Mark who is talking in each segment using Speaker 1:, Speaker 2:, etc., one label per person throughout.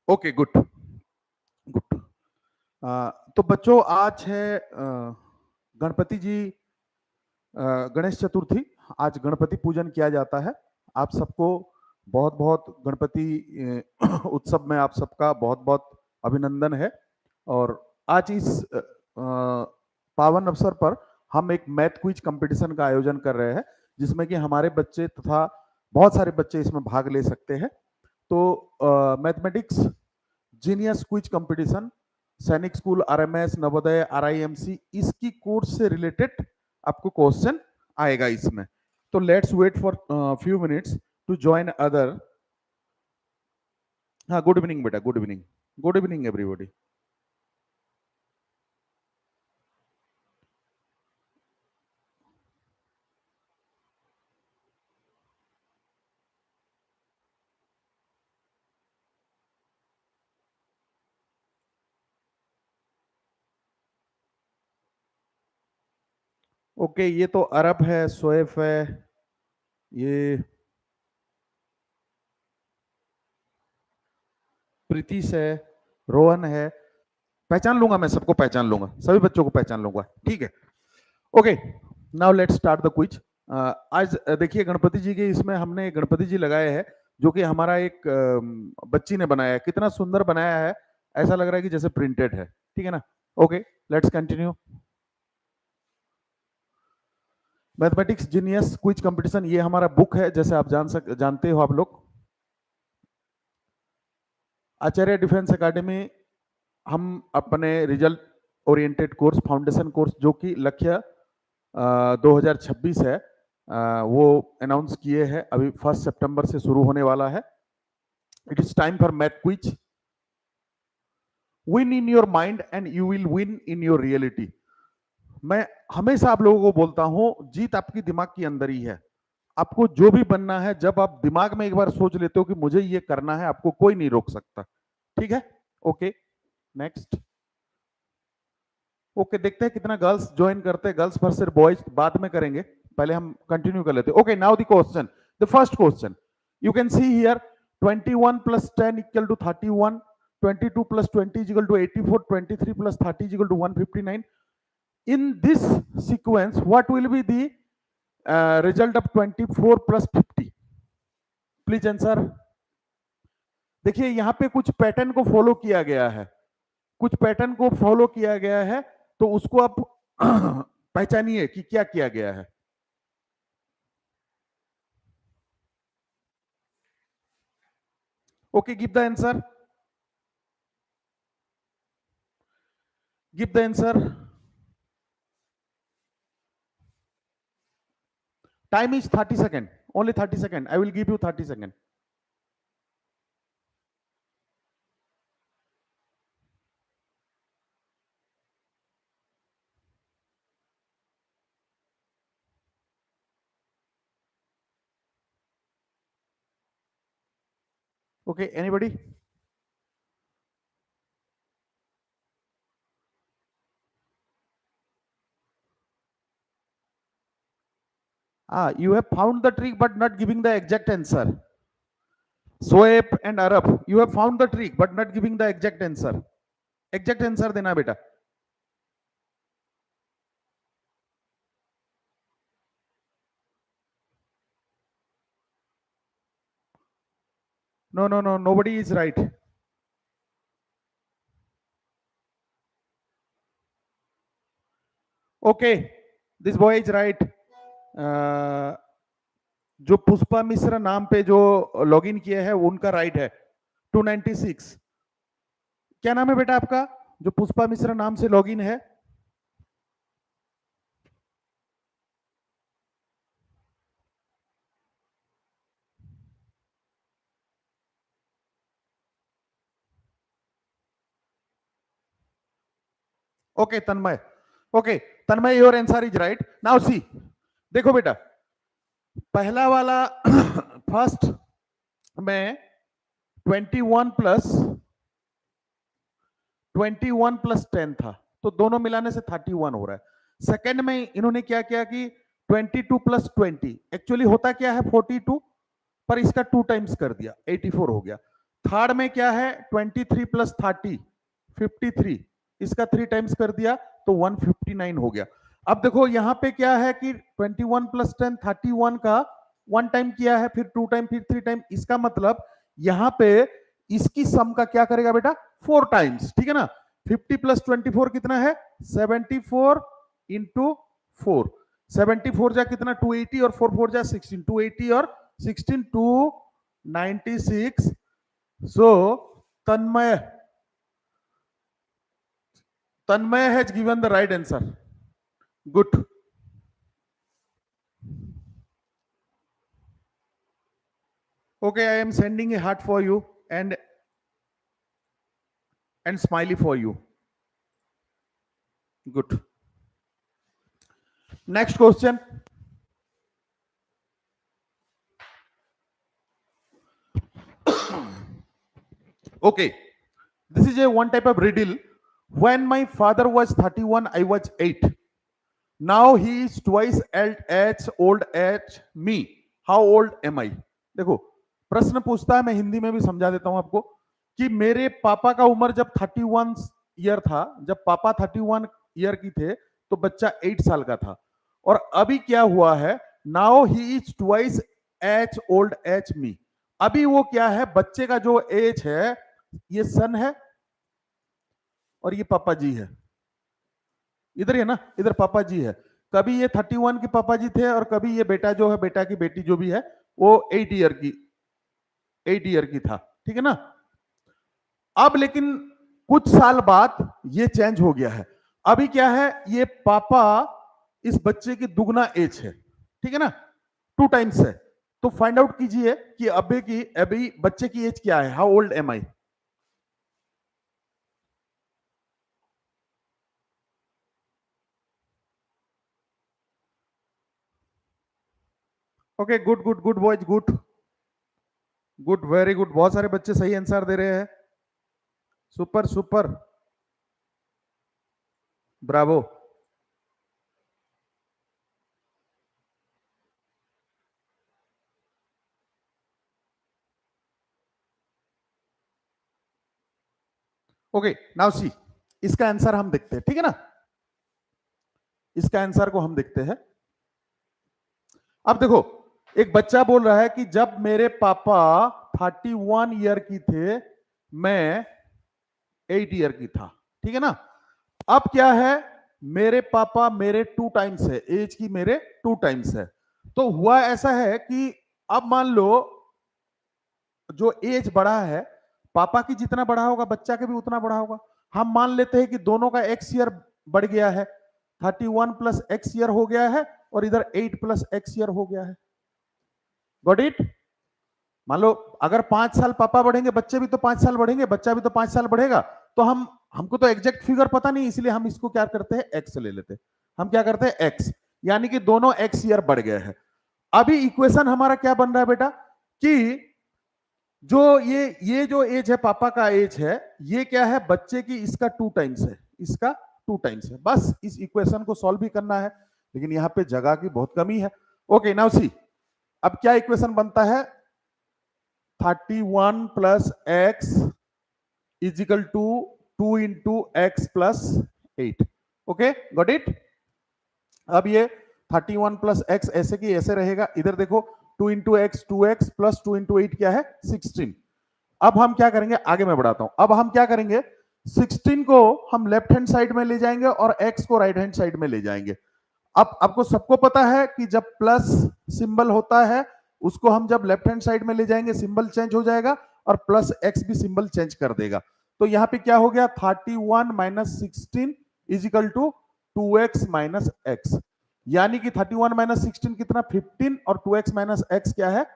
Speaker 1: Okay, good good. तो बच्चों, आज है गणपति जी, गणेश चतुर्थी। आज गणपति पूजन किया जाता है। आप सबको बहुत बहुत गणपति उत्सव में आप सबका बहुत बहुत अभिनंदन है। और आज इस पावन अवसर पर हम एक मैथ क्विज कंपटीशन का आयोजन कर रहे हैं, जिसमें कि हमारे बच्चे तथा बहुत सारे बच्चे इसमें भाग ले सकते हैं। तो mathematics genius quiz competition, Sainik school, RMS, Navodaya, RIMC, इसकी कोर्स से रिलेटेड आपको क्वेश्चन आएगा इसमें। तो let's wait for few minutes to join other. हाँ, गुड इवनिंग बेटा, good evening, good evening everybody. Okay, ये तो अरब है, सोएफ है, ये प्रीतिश है, रोहन है। पहचान लूंगा, मैं सबको पहचान लूंगा, सभी बच्चों को पहचान लूंगा, ठीक है। Okay, now let's start the quiz. आज देखिए, गणपति जी के इसमें हमने गणपति जी लगाए हैं, जो कि हमारा एक बच्ची ने बनाया है। कितना सुंदर बनाया है, ऐसा लग रहा है कि जैसे प्रिंटेड है, ठीक है ना। Okay, let's continue. Mathematics genius quiz competition, ये हमारा बुक है, जैसे आप जानते हो आप लोग। आचार्य डिफेंस एकेडमी, हम अपने result oriented course, foundation course, जो कि लक्ष्य 2026 है, वो अनाउंस किए हैं। अभी 1 सितंबर से शुरू होने वाला है। It is time for math quiz. Win in your mind and you will win in your reality. मैं हमेशा आप लोगों को बोलता हूं, जीत आपकी दिमाग के अंदर ही है। आपको जो भी बनना है, जब आप दिमाग में एक बार सोच लेते हो कि मुझे ये करना है, आपको कोई नहीं रोक सकता, ठीक है। Okay, next. ओके, देखते हैं कितना गर्ल्स ज्वाइन करते हैं। गर्ल्स वर्सेस बॉयज बाद में करेंगे, पहले हम कंटिन्यू कर लेते हैं। Okay, now the question, the first question, you can see here 21 plus 10 equal to 31, 22 plus 20 is equal to 84, 23 plus 30 is equal to 159. In this sequence, what will be the result of 24 plus 50? Please answer. देखिए, यहां पे कुछ pattern को follow किया गया है, कुछ pattern को फॉलो किया गया है, तो उसको आप पहचानिए कि क्या किया गया है। Okay, give the answer, give the answer. Time is 30 second, only 30 second, I will give you 30 second. Okay, anybody? You have found the trick but not giving the exact answer. Soep and Arab, you have found the trick but not giving the exact answer. Exact answer देना बेटा। No, no, no, nobody is right. Okay, this boy is right. जो पुष्पा मिश्रा नाम पे जो login किए हैं, उनका right है 296। क्या नाम है बेटा आपका, जो पुष्पा मिश्रा नाम से लॉगिन है? Okay, Tanmay. Okay, Tanmay, your answer is right. Now see, देखो बेटा, पहला वाला फर्स्ट में 21 प्लस 10 था, तो दोनों मिलाने से 31 हो रहा है। सेकंड में इन्होंने क्या किया कि 22 प्लस 20, एक्चुअली होता क्या है 42, पर इसका 2 टाइम्स कर दिया, 84 हो गया। थर्ड में क्या है 23 प्लस 30 53, इसका 3 टाइम्स कर दिया तो 159 हो गया। अब देखो यहां पे क्या है कि 21 प्लस 10 31 का 1 टाइम किया है, फिर 2 टाइम, फिर 3 टाइम, इसका मतलब यहां पे इसकी सम का क्या करेगा बेटा 4 टाइम्स, ठीक है ना। 50 प्लस 24 कितना है 74 इंटू 4, 74 जा कितना 280 और 4 4 जा 16, 280 और 16 296। So Tanmay has given the right answer. Good. Okay, I am sending a heart for you and smiley for you. Good. Next question. Okay, this is a one type of riddle. When my father was 31, I was 8. Now he is twice as old as me. How old am I? देखो प्रश्न पूछता है, मैं हिंदी में भी समझा देता हूं आपको कि मेरे पापा का उम्र जब 31 ईयर था, जब पापा 31 ईयर की थे तो बच्चा 8 साल का था, और अभी क्या हुआ है now he is twice as old as me. अभी वो क्या है, बच्चे का जो एज है, ये सन है और ये पापा जी है, इधर है ना, इधर पापा जी है। कभी ये 31 के पापा जी थे और कभी ये बेटा जो है, बेटा की बेटी जो भी है वो 8 ईयर की था, ठीक है ना। अब लेकिन कुछ साल बाद ये चेंज हो गया है, अभी क्या है ये पापा इस बच्चे की दुगना एज है, ठीक है ना, 2 टाइम्स है। तो फाइंड आउट कीजिए कि अभी बच्चे की एज क्या है, how old am I. Okay, good good good boys, good good, very good, बहुत सारे बच्चे सही आंसर दे रहे हैं, super super, bravo. Okay now see, इसका आंसर हम देखते हैं, ठीक है ना, इसका आंसर को हम देखते हैं। अब देखो एक बच्चा बोल रहा है कि जब मेरे पापा 31 ईयर की थे, मैं 8 ईयर की था, ठीक है ना। अब क्या है, मेरे पापा मेरे 2 टाइम्स है, एज की मेरे 2 टाइम्स है। तो हुआ ऐसा है कि अब मान लो जो एज बढ़ा है, पापा की जितना बढ़ा होगा बच्चा के भी उतना बढ़ा होगा। हम मान लेते हैं कि दोनों का एक्स ईयर बढ़ गया है, 31 प्लस एक्स ईयर हो गया है और इधर 8 प्लस एक्स ईयर हो गया है। Got it. मान लो अगर 5 साल पापा बढ़ेंगे, बच्चे भी तो 5 साल बढ़ेंगे, बच्चा भी तो 5 साल बढ़ेगा। तो हमको तो एग्जैक्ट फिगर पता नहीं, इसलिए हम इसको क्या करते हैं, एक्स ले लेते हैं। हम क्या करते हैं, एक्स, यानी कि दोनों एक्स ईयर बढ़ गए हैं। अभी इक्वेशन हमारा क्या बन रहा है बेटा कि जो ये जो एज है, पापा का एज है, ये क्या है बच्चे की, इसका 2 टाइम्स है, इसका 2 टाइम्स है। बस इस इक्वेशन को सॉल्व भी करना है, लेकिन यहाँ पे जगह की बहुत कमी है। ओके नाउ सी, अब क्या इक्वेशन बनता है, 31 plus x is equal to 2 into x plus 8। Okay got it. अब ये 31 प्लस एक्स ऐसे की ऐसे रहेगा, इधर देखो 2 into x 2x plus 2 into 8 क्या है 16। अब हम क्या करेंगे, आगे मैं बढ़ाता हूं। अब हम क्या करेंगे, 16 को हम लेफ्ट हैंड साइड में ले जाएंगे और x को राइट हैंड साइड में ले जाएंगे। अब आपको सबको पता है कि जब प्लस सिंबल होता है उसको हम जब लेफ्ट हैंड साइड में ले जाएंगे सिंबल चेंज हो जाएगा और प्लस एक्स भी सिंबल चेंज कर देगा। तो यहां पे क्या हो गया, 31 minus 16 is equal to 2x minus x, यानी कि 31 माइनस 16 कितना 15 और 2x माइनस एक्स क्या है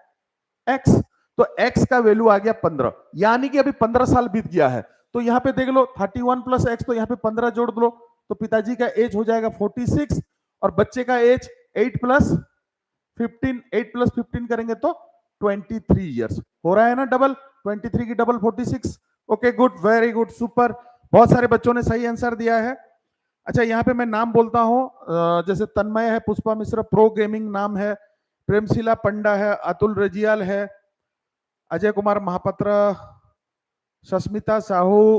Speaker 1: x। तो x का वैल्यू आ गया 15, यानी कि अभी 15 साल बीत गया है। तो यहां पे देख लो 31 प्लस एक्स, तो यहां पे 15 जोड़ दो तो पिताजी का एज हो जाएगा 46 और बच्चे का एज 8 प्लस 15, 8 प्लस 15 करेंगे तो 23 इयर्स हो रहा है ना, डबल 23 की double 46। Okay good, very good, super, बहुत सारे बच्चों ने सही आंसर दिया है। अच्छा यहाँ पे मैं नाम बोलता हूँ, जैसे तन्मय है, पुष्पा मिश्रा प्रो गेमिंग नाम है, प्रेमशिला पंडा है, अतुल रजियाल है, अजय कुमार महापात्र, सस्मिता साहू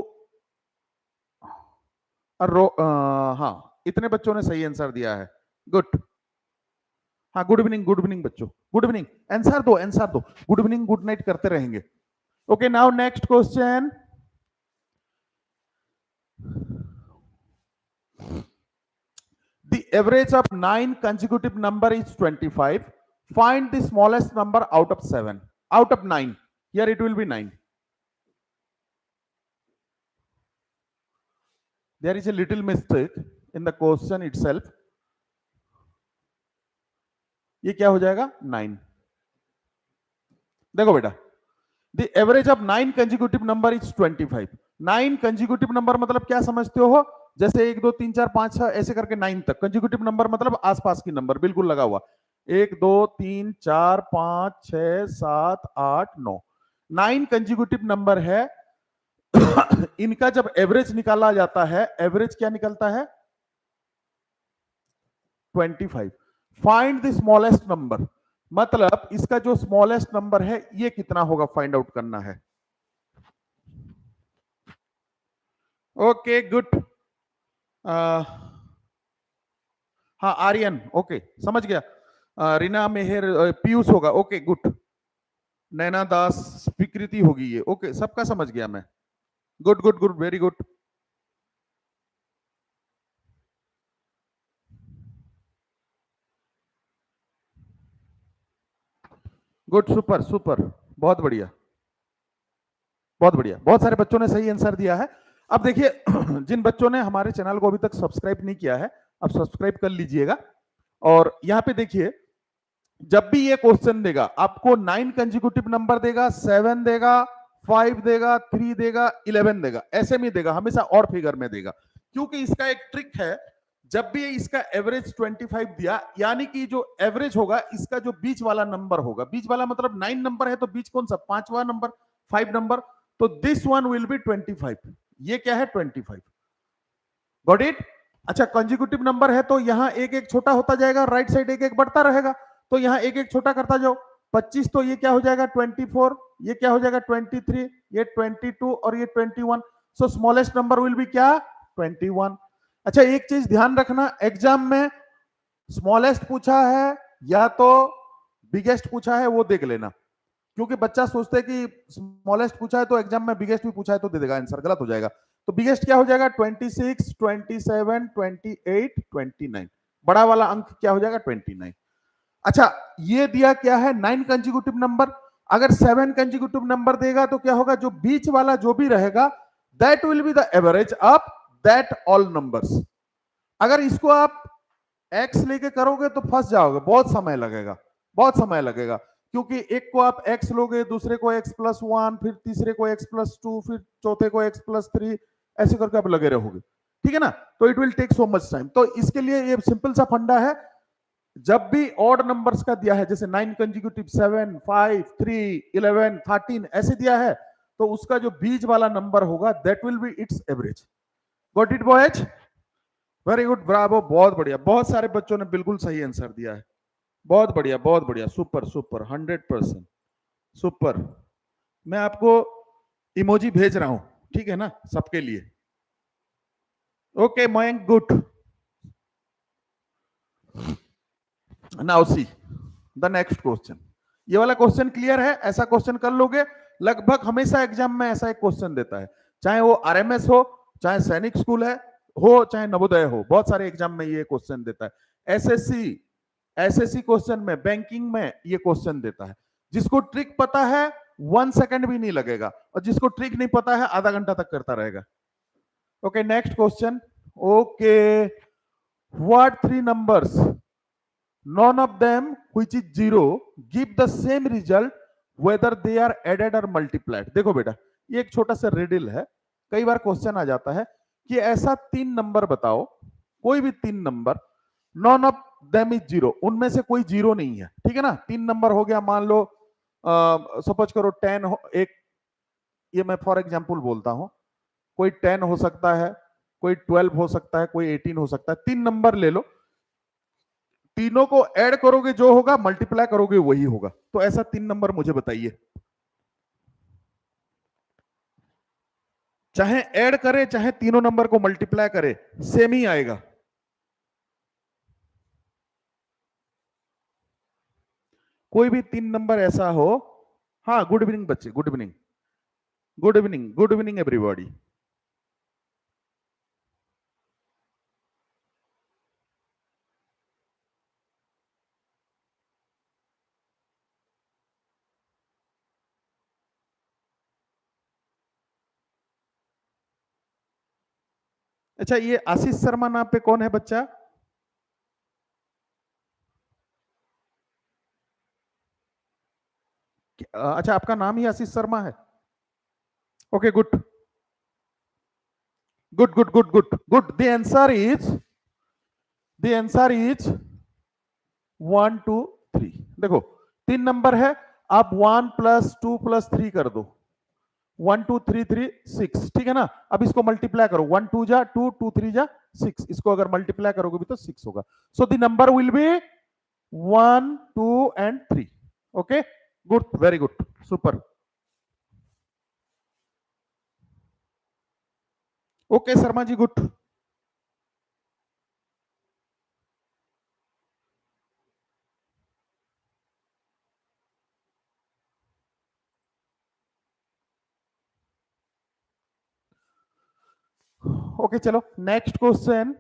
Speaker 1: हाँ, इतने बच्चों ने सही आंसर दिया है। गुड। हाँ, गुड इवनिंग बच्चों, गुड इवनिंग। आंसर दो, आंसर दो। गुड इवनिंग गुड नाइट करते रहेंगे। Okay, now next question. The average of 9 consecutive number is 25. Find the smallest number out of 7. Out of 9. Here it will be 9. There is a little mistake in the question itself. ये क्या हो जाएगा? 9. देखो बेटा, the average of 9 consecutive number is 25. 9 consecutive number मतलब क्या समझते हो? जैसे 1 2 3 4 5 6 ऐसे करके 9 तक। कंजिक्यूटिव नंबर मतलब आसपास की नंबर, बिल्कुल लगा हुआ। 1 2 3 4 5 6 7 8 9। 9 कंजिक्यूटिव नंबर है। इनका जब एवरेज निकाला जाता है, एवरेज क्या निकलता है? 25। फाइंड द स्मॉलेस्ट नंबर, मतलब इसका जो स्मॉलेस्ट नंबर है ये कितना होगा, फाइंड आउट करना है। Okay good. हाँ आर्यन, ओके समझ गया। रीना मेहर, पीयूष होगा, ओके गुड। नैना दास, स्वीकृति होगी ये, ओके सबका समझ गया मैं। Good good good, very good. Good, super super, बहुत बढ़िया बहुत बढ़िया। बहुत सारे बच्चों ने सही आंसर दिया है। अब देखिए, जिन बच्चों ने हमारे चैनल को अभी तक सब्सक्राइब नहीं किया है, अब सब्सक्राइब कर लीजिएगा। और यहाँ पे देखिए, जब भी ये क्वेश्चन देगा आपको 9 कंजिक्यूटिव नंबर देगा, 7 देगा, 5 देगा, 3 देगा, 11 देगा, ऐसे में देगा, हमेशा और फिगर में देगा। क्योंकि इसका एक ट्रिक है, जब भी इसका एवरेज 25 दिया, यानी कि जो एवरेज होगा इसका जो बीच वाला नंबर होगा, बीच वाला मतलब 9 नंबर है तो बीच कौन सा, पांचवा नंबर, 5 नंबर, तो दिस वन विल बी 25। ये क्या है? 25। Got it? अच्छा, कंजिक्यूटिव नंबर है तो यहाँ एक एक छोटा होता जाएगा, राइट साइड एक एक बढ़ता रहेगा, तो यहाँ एक एक छोटा करता जाओ। 25 तो ये क्या हो जाएगा? 24। ये क्या हो जाएगा? 23। ये 22 और ये 21। सो स्मॉलेस्ट नंबर विल बी क्या? 21। अच्छा, एक चीज ध्यान रखना, एग्जाम में स्मॉलेस्ट पूछा है या तो बिगेस्ट पूछा है, वो देख लेना। क्योंकि बच्चा सोचते है कि स्मॉलेस्ट पूछा है तो एग्जाम में बिगेस्ट भी पूछा है तो दे देगा आंसर, गलत हो जाएगा। तो बिगेस्ट क्या हो जाएगा? 26, 27, 28, 29। बड़ा वाला अंक क्या हो जाएगा? 29। अच्छा, ये दिया क्या है? 9 कंजिक्यूटिव नंबर। अगर 7 कंजिक्यूटिव नंबर देगा तो क्या होगा? जो बीच वाला जो भी रहेगा, that will be the average of that all numbers. अगर इसको आप एक्स लेके करोगे तो फंस जाओगे, बहुत समय लगेगा, बहुत समय लगेगा। क्योंकि एक को आप एक्स लोगे, दूसरे को एक्स प्लस 1, फिर तीसरे को एक्स प्लस 2, फिर चौथे को एक्स प्लस 3, ऐसे करके आप लगे रहोगे, ठीक है ना? तो it will take so much time. तो इसके लिए ये सिंपल सा फंडा है, जब भी ऑड नंबर्स का दिया है, जैसे 9 कंजिक्यूटिव, 7, 5, 3, 11, 13 ऐसे दिया है, तो उसका जो बीच वाला नंबर होगा that will be it's average. Got it boys? Very good, Bravo, बहुत बढ़िया। बहुत सारे बच्चों ने बिल्कुल सही आंसर दिया है। बहुत बढ़िया बहुत बढ़िया, सुपर सुपर, 100% सुपर। मैं आपको इमोजी भेज रहा हूं, ठीक है ना, सबके लिए। Okay Mayank, good. Now see the next question. ये वाला क्वेश्चन क्लियर है? ऐसा क्वेश्चन कर लोगे, लगभग हमेशा एग्जाम में ऐसा एक क्वेश्चन देता है, चाहे वो आरएमएस हो, चाहे सैनिक स्कूल है हो, चाहे नवोदय हो, बहुत सारे एग्जाम में ये क्वेश्चन देता है। एसएससी क्वेश्चन में, बैंकिंग में ये क्वेश्चन देता है। जिसको ट्रिक पता है 1 सेकंड भी नहीं लगेगा, और जिसको ट्रिक नहीं पता है आधा घंटा तक करता रहेगा। Okay next question. Okay, what 3 numbers, none of them which is 0 give the same result whether they are added or multiplied। देखो बेटा, ये एक छोटा सा रिडल है, कई बार क्वेश्चन आ जाता है कि ऐसा 3 नंबर बताओ, कोई भी 3 number, none of them is 0, उनमें से कोई 0 नहीं है, ठीक है ना? 3 नंबर हो गया, मान लो सपोज करो 10 हो, एक ये मैं फॉर एग्जांपल बोलता हूं, कोई 10 हो सकता है, कोई 12 हो सकता है, कोई 18 हो सकता है। 3 नंबर ले लो, तीनों को ऐड करोगे जो होगा, मल्टीप्लाई करोगे वही होगा। तो ऐसा 3 नंबर मुझे बताइए। चाहे ऐड करे चाहे तीनों नंबर को मल्टीप्लाई करे, सेम ही आएगा। कोई भी 3 नंबर ऐसा हो। हाँ, गुड इवनिंग बच्चे, good evening, good evening, good evening everybody. अच्छा, ये आशीष शर्मा नाम पे कौन है बच्चा? अच्छा, आपका नाम ही आशीष शर्मा है? Okay, good good good good good good. The answer is 1 2 3। देखो 3 नंबर है, आप 1 + 2 + 3 कर दो, 1 2 3 3 6, ठीक है ना। अब इसको मल्टीप्लाई करो, 1 2 जा 2, 2 3 जा 6, इसको अगर मल्टीप्लाई करोगे भी तो 6 होगा। So the number will be 1 2 and 3। Okay, good, very good, super. Okay Sharma ji, good. Okay, चलो next question.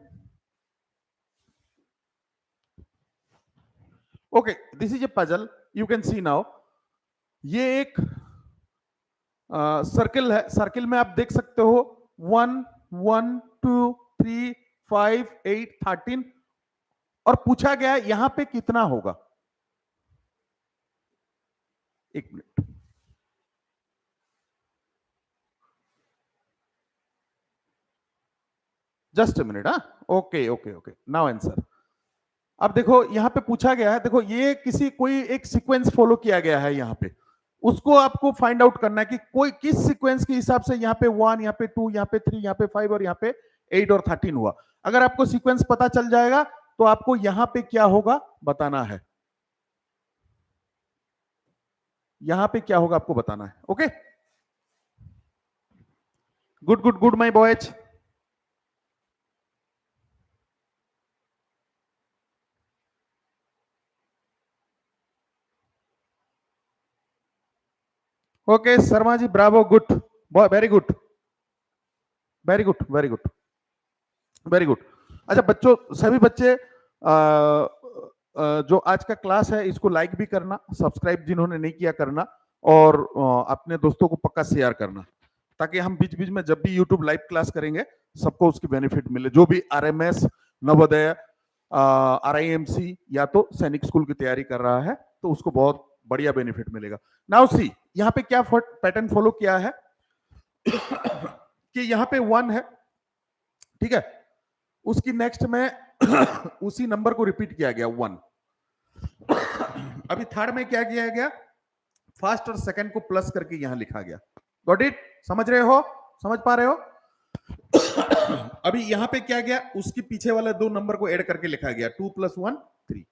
Speaker 1: Okay, this is a puzzle, you can see now. ये एक सर्किल है, सर्किल में आप देख सकते हो 1 1 2 3 5 8 13, और पूछा गया यहां पे कितना होगा। एक मिनट, जस्ट अ मिनट। हाँ, okay okay okay, now answer. अब देखो यहां पे पूछा गया है, देखो ये किसी कोई एक सीक्वेंस फॉलो किया गया है यहां पे, उसको आपको फाइंड आउट करना है कि कोई किस सीक्वेंस के हिसाब से यहाँ पे 1, यहाँ पे 2, यहाँ पे 3, यहाँ पे 5 और यहाँ पे 8 और 13 हुआ। अगर आपको सीक्वेंस पता चल जाएगा तो आपको यहां पे क्या होगा बताना है, यहां पे क्या होगा आपको बताना है। Okay, good good good my boys. Okay Sharma ji, bravo, good, very good, very good, very good, very good. अच्छा बच्चों, सभी बच्चे जो आज का क्लास है इसको लाइक भी करना, सब्सक्राइब जिन्होंने नहीं किया करना, और अपने दोस्तों को पक्का शेयर करना, ताकि हम बीच बीच में जब भी यूट्यूब लाइव क्लास करेंगे सबको उसकी बेनिफिट मिले। जो भी आरएमएस, नवोदय, आरआईएमसी या तो सैनिक स्कूल की तैयारी कर रहा है तो उसको बहुत बढ़िया बेनिफिट मिलेगा। नाउ सी, यहाँ पे क्या पैटर्न फॉलो किया है कि यहाँ पे 1 है, ठीक है, उसकी नेक्स्ट में उसी नंबर को रिपीट किया गया 1। अभी थर्ड में क्या किया गया, फर्स्ट और सेकंड को प्लस करके यहां लिखा गया। Got it? समझ रहे हो, समझ पा रहे हो? अभी यहां पे क्या गया, उसके पीछे वाले 2 नंबर को ऐड करके लिखा गया, 2 + 1 3।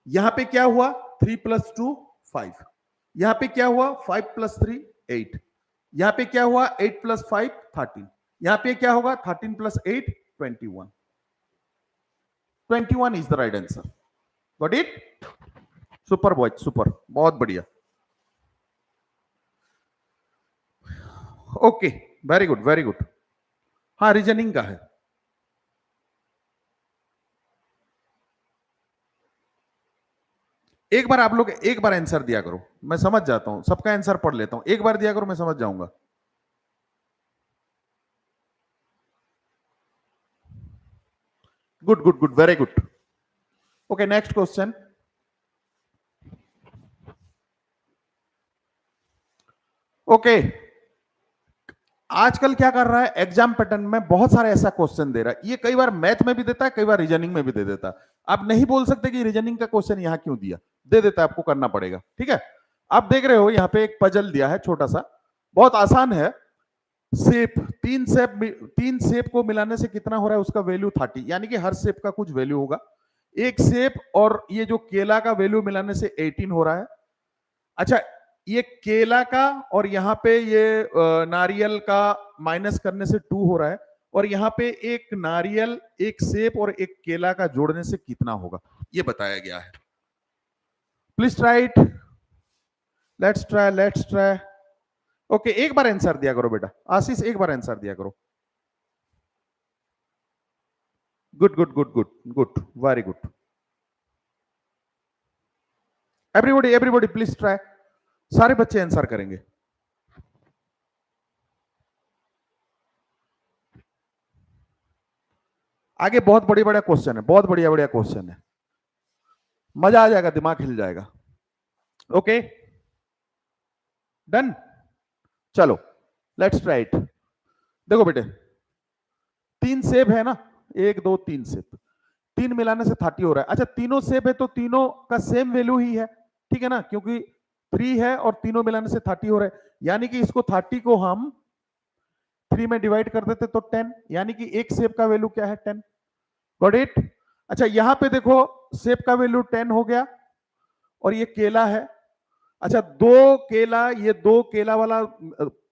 Speaker 1: यहां पे क्या हुआ, 3 + 2 5। यहां पे क्या हुआ, 5 + 3 8। यहां पे क्या हुआ, 8 + 5 13। यहां पे क्या होगा, 13 + 8 21। 21 is the right answer. Got it? Super boy, super, बहुत बढ़िया। Okay, very good, very good. हाँ, रीजनिंग का है। एक बार आप लोग एक बार आंसर दिया करो, मैं समझ जाता हूं, सबका आंसर पढ़ लेता हूं, एक बार दिया करो, मैं समझ जाऊंगा। Good good good, very good. Okay, next question. Okay, आजकल क्या कर रहा है, एग्जाम पैटर्न में बहुत सारे ऐसा क्वेश्चन दे रहा है, ये कई बार मैथ में भी देता है, कई बार रीजनिंग में भी दे देता है। आप नहीं बोल सकते कि रीजनिंग का क्वेश्चन यहां क्यों दिया, दे देता है, आपको करना पड़ेगा, ठीक है। आप देख रहे हो यहाँ पे एक पजल दिया है छोटा सा, बहुत आसान है। शेप, 3 शेप को मिलाने से कितना हो रहा है, उसका वैल्यू 30, यानी कि हर शेप का कुछ वैल्यू होगा। एक शेप और ये जो केला का वैल्यू मिलाने से 18 हो रहा है। अच्छा, ये केला का और यहाँ पे ये नारियल का माइनस करने से 2 हो रहा है, और यहाँ पे एक नारियल, एक सेब और एक केला का जोड़ने से कितना होगा, ये बताया गया है। Please try it, let's try. Okay, एक बार आंसर दिया करो बेटा, आशीष एक बार आंसर दिया करो। Good good good good good, very good. Everybody everybody please try, सारे बच्चे आंसर करेंगे। आगे बहुत बड़ी बड़ा क्वेश्चन है, बहुत बढ़िया बढ़िया क्वेश्चन है, मजा आ जाएगा, दिमाग हिल जाएगा। ओके डन, चलो लेट्स ट्राई इट। देखो बेटे, 3 सेब है ना, 1 2 3 सेब, 3 मिलाने से 30 हो रहा है। अच्छा, तीनों सेब है तो तीनों का सेम वैल्यू ही है, ठीक है ना, क्योंकि 3 है और तीनों मिलाने से 30 हो रहा है, यानी कि इसको 30 को हम 3 में डिवाइड कर देते तो 10, यानी कि एक सेब का वैल्यू क्या है, 10। Got it. अच्छा, यहां पे देखो, सेब का वैल्यू 10 हो गया और ये केला है। अच्छा, दो केला, ये दो केला वाला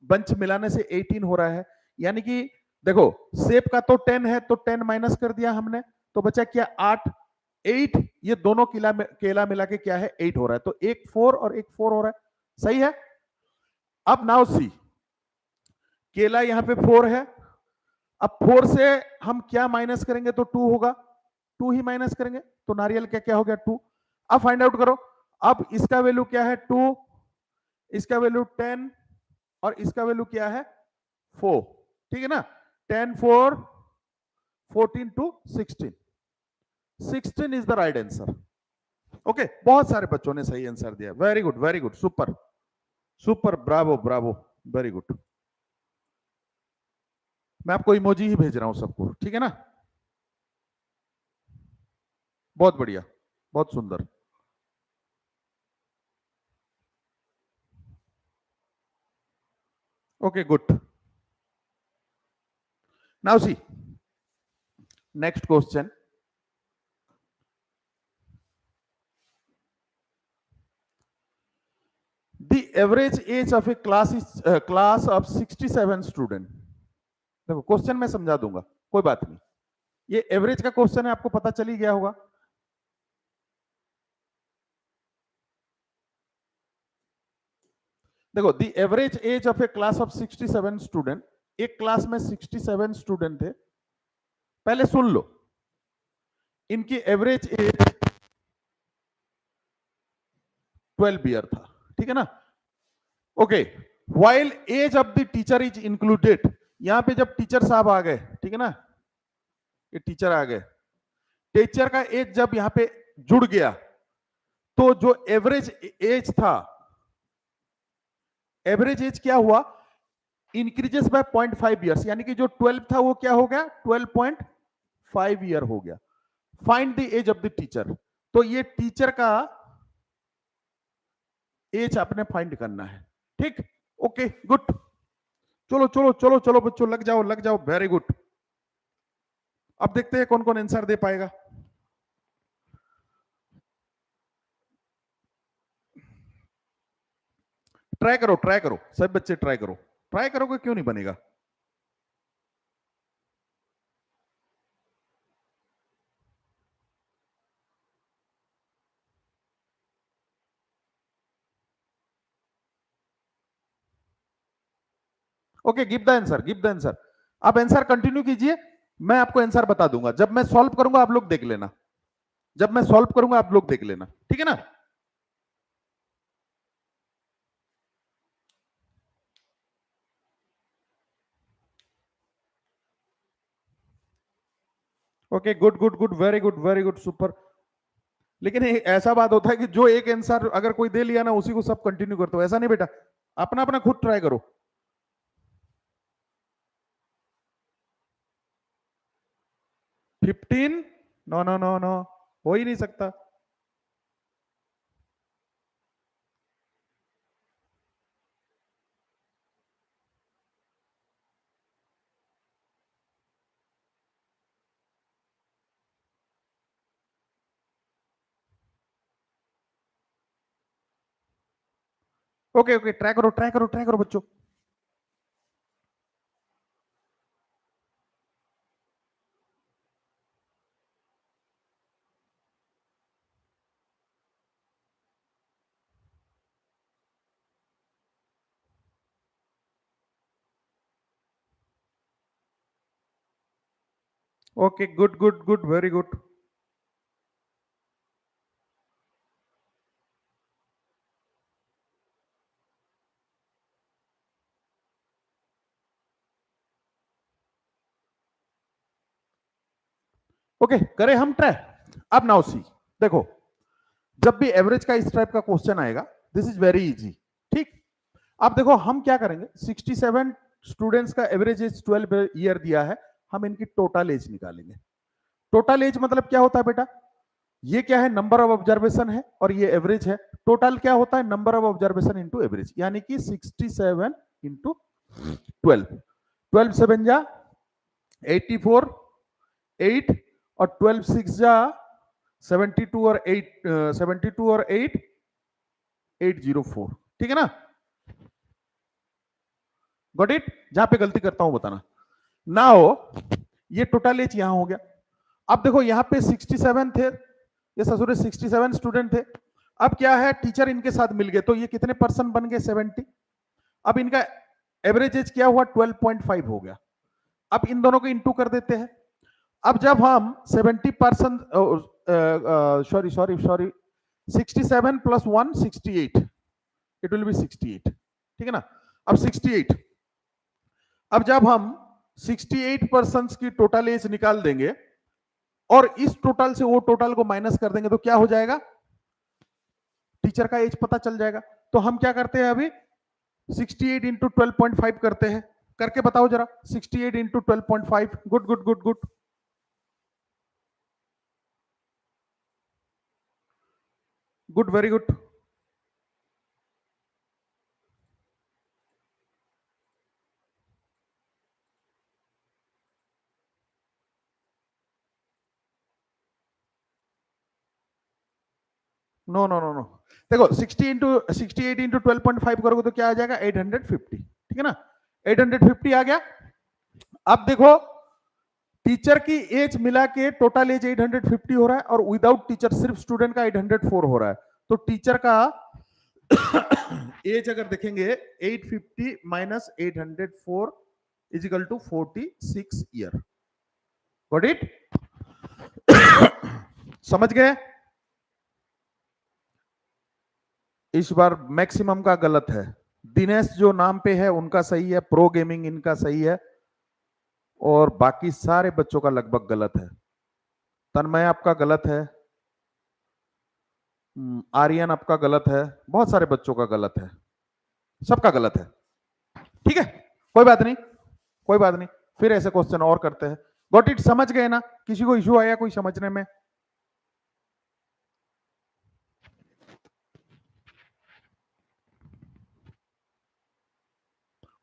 Speaker 1: बंच मिलाने से 18 हो रहा है, यानी कि देखो सेब का तो 10 है तो 10 माइनस कर दिया हमने, तो बचा क्या, 8। 8, ये दोनों केला मिला के क्या है, 8 हो रहा है, तो एक 4 और एक 4 हो रहा है, सही है। अब नाउ सी, केला यहां पे 4 है, अब 4 से हम क्या माइनस करेंगे तो 2 होगा, 2 ही माइनस करेंगे तो नारियल क्या क्या हो गया, 2। अब फाइंड आउट करो, अब इसका वैल्यू क्या है, 2, इसका वैल्यू 10 और इसका वैल्यू क्या है, 4, ठीक है ना। 10 4 14 to 16, 16 is the right answer. Okay, बहुत सारे बच्चों ने सही आंसर दिया, very good, super super, bravo bravo, very good. मैं आपको इमोजी ही भेज रहा हूं सबको, ठीक है ना, बहुत बढ़िया, बहुत सुंदर। Okay good, now C next question. The average age of a class is class of 67 student. देखो क्वेश्चन मैं समझा दूंगा, कोई बात नहीं, ये एवरेज का क्वेश्चन है, आपको पता चल ही गया होगा। देखो, the average age of A class of 67 student, एक क्लास में 67 स्टूडेंट थे, पहले सुन लो, इनकी एवरेज एज 12 ईयर था, ठीक है ना। Okay, while age of the teacher is included, यहां पे जब टीचर साहब आ गए, ठीक है ना, ये टीचर आ गए, टीचर का एज जब यहां पे जुड़ गया, तो जो एवरेज एज था, एवरेज एज क्या हुआ, इंक्रीजेस बाय 0.5 ईयर्स, यानी कि जो 12 था वो क्या हो गया, 12.5 ईयर हो गया। Find the age of the teacher, तो ये टीचर का एज आपने फाइंड करना है, ठीक। ओके गुड, चलो चलो चलो चलो बच्चों, लग जाओ, वेरी गुड। अब देखते हैं कौन कौन आंसर दे पाएगा। ट्राई करो, सब बच्चे ट्राई करो, ट्राई करोगे क्यों नहीं बनेगा। Okay, give the answer, give the answer. आप आंसर कंटिन्यू कीजिए, मैं आपको आंसर बता दूंगा, जब मैं सॉल्व करूंगा आप लोग देख लेना, जब मैं सॉल्व करूंगा आप लोग देख लेना, ठीक है ना। Okay good good good, very good super. लेकिन ऐसा बात होता है कि जो एक आंसर अगर कोई दे लिया ना, उसी को सब कंटिन्यू करते हो, ऐसा नहीं बेटा, अपना अपना खुद ट्राई करो। 15, नो नो नो नो, हो ही नहीं सकता। ओके ओके, ट्राई करो ट्राई करो ट्राई करो बच्चों। Okay, good good good, very good. Okay, करें हम ट्राई। अब नाउ सी, देखो, जब भी एवरेज का इस टाइप का क्वेश्चन आएगा, दिस इज वेरी इजी। ठीक, अब देखो हम क्या करेंगे, 67 स्टूडेंट्स का एवरेज एज 12 ईयर दिया है, हम इनकी टोटल एज निकालेंगे। टोटल एज मतलब क्या होता है बेटा, ये क्या है, नंबर ऑफ ऑब्जर्वेशन है, और ये एवरेज है। टोटल क्या होता है, number of observation into average, यानी कि 67 इंटू 12, 12 7 जा 84, 8, और 12 6 जा 72, और 8 72 और 8 804। ठीक है ना, गॉट इट। जहां पे गलती करता हूं बताना। नाउ ये टोटल एज यहां हो गया। अब देखो यहां पे 67 थे, ये ससुर 67 स्टूडेंट थे। अब क्या है, टीचर इनके साथ मिल गए, तो ये कितने पर्सन बन गए, 70। अब इनका एवरेज एज क्या हुआ, 12.5 हो गया। अब इन दोनों को इंटू कर देते हैं। अब जब हम 70%, sorry sorry sorry, 67 plus 1 68, it will be 68। ठीक है ना, अब 68, अब जब हम 68 पर्सन की टोटल एज निकाल देंगे और इस टोटल से वो टोटल को माइनस कर देंगे, तो क्या हो जाएगा, टीचर का एज पता चल जाएगा। तो हम क्या करते हैं अभी, 68 इंटू 12.5 करते हैं। करके बताओ जरा, 68 into 12.5, good good good good good, very good. No no no no, देखो 68 इंटू 12.5 करोगे तो क्या आ जाएगा, 850। ठीक है ना, 850 आ गया। अब देखो, टीचर की एज मिला के टोटल एज 850 हो रहा है, और विदाउट टीचर सिर्फ स्टूडेंट का 804 हो रहा है। तो टीचर का एज अगर देखेंगे, 850 minus 804 equal to 46 year. Got it, समझ गए। इस बार मैक्सिमम का गलत है। दिनेश जो नाम पे है उनका सही है, प्रो गेमिंग इनका सही है, और बाकी सारे बच्चों का लगभग गलत है। तन्मय आपका गलत है, आर्यन आपका गलत है, बहुत सारे बच्चों का गलत है, सबका गलत है। ठीक है, कोई बात नहीं, कोई बात नहीं, फिर ऐसे क्वेश्चन और करते हैं। गॉट इट, समझ गए ना, किसी को इश्यू आया कोई समझने में।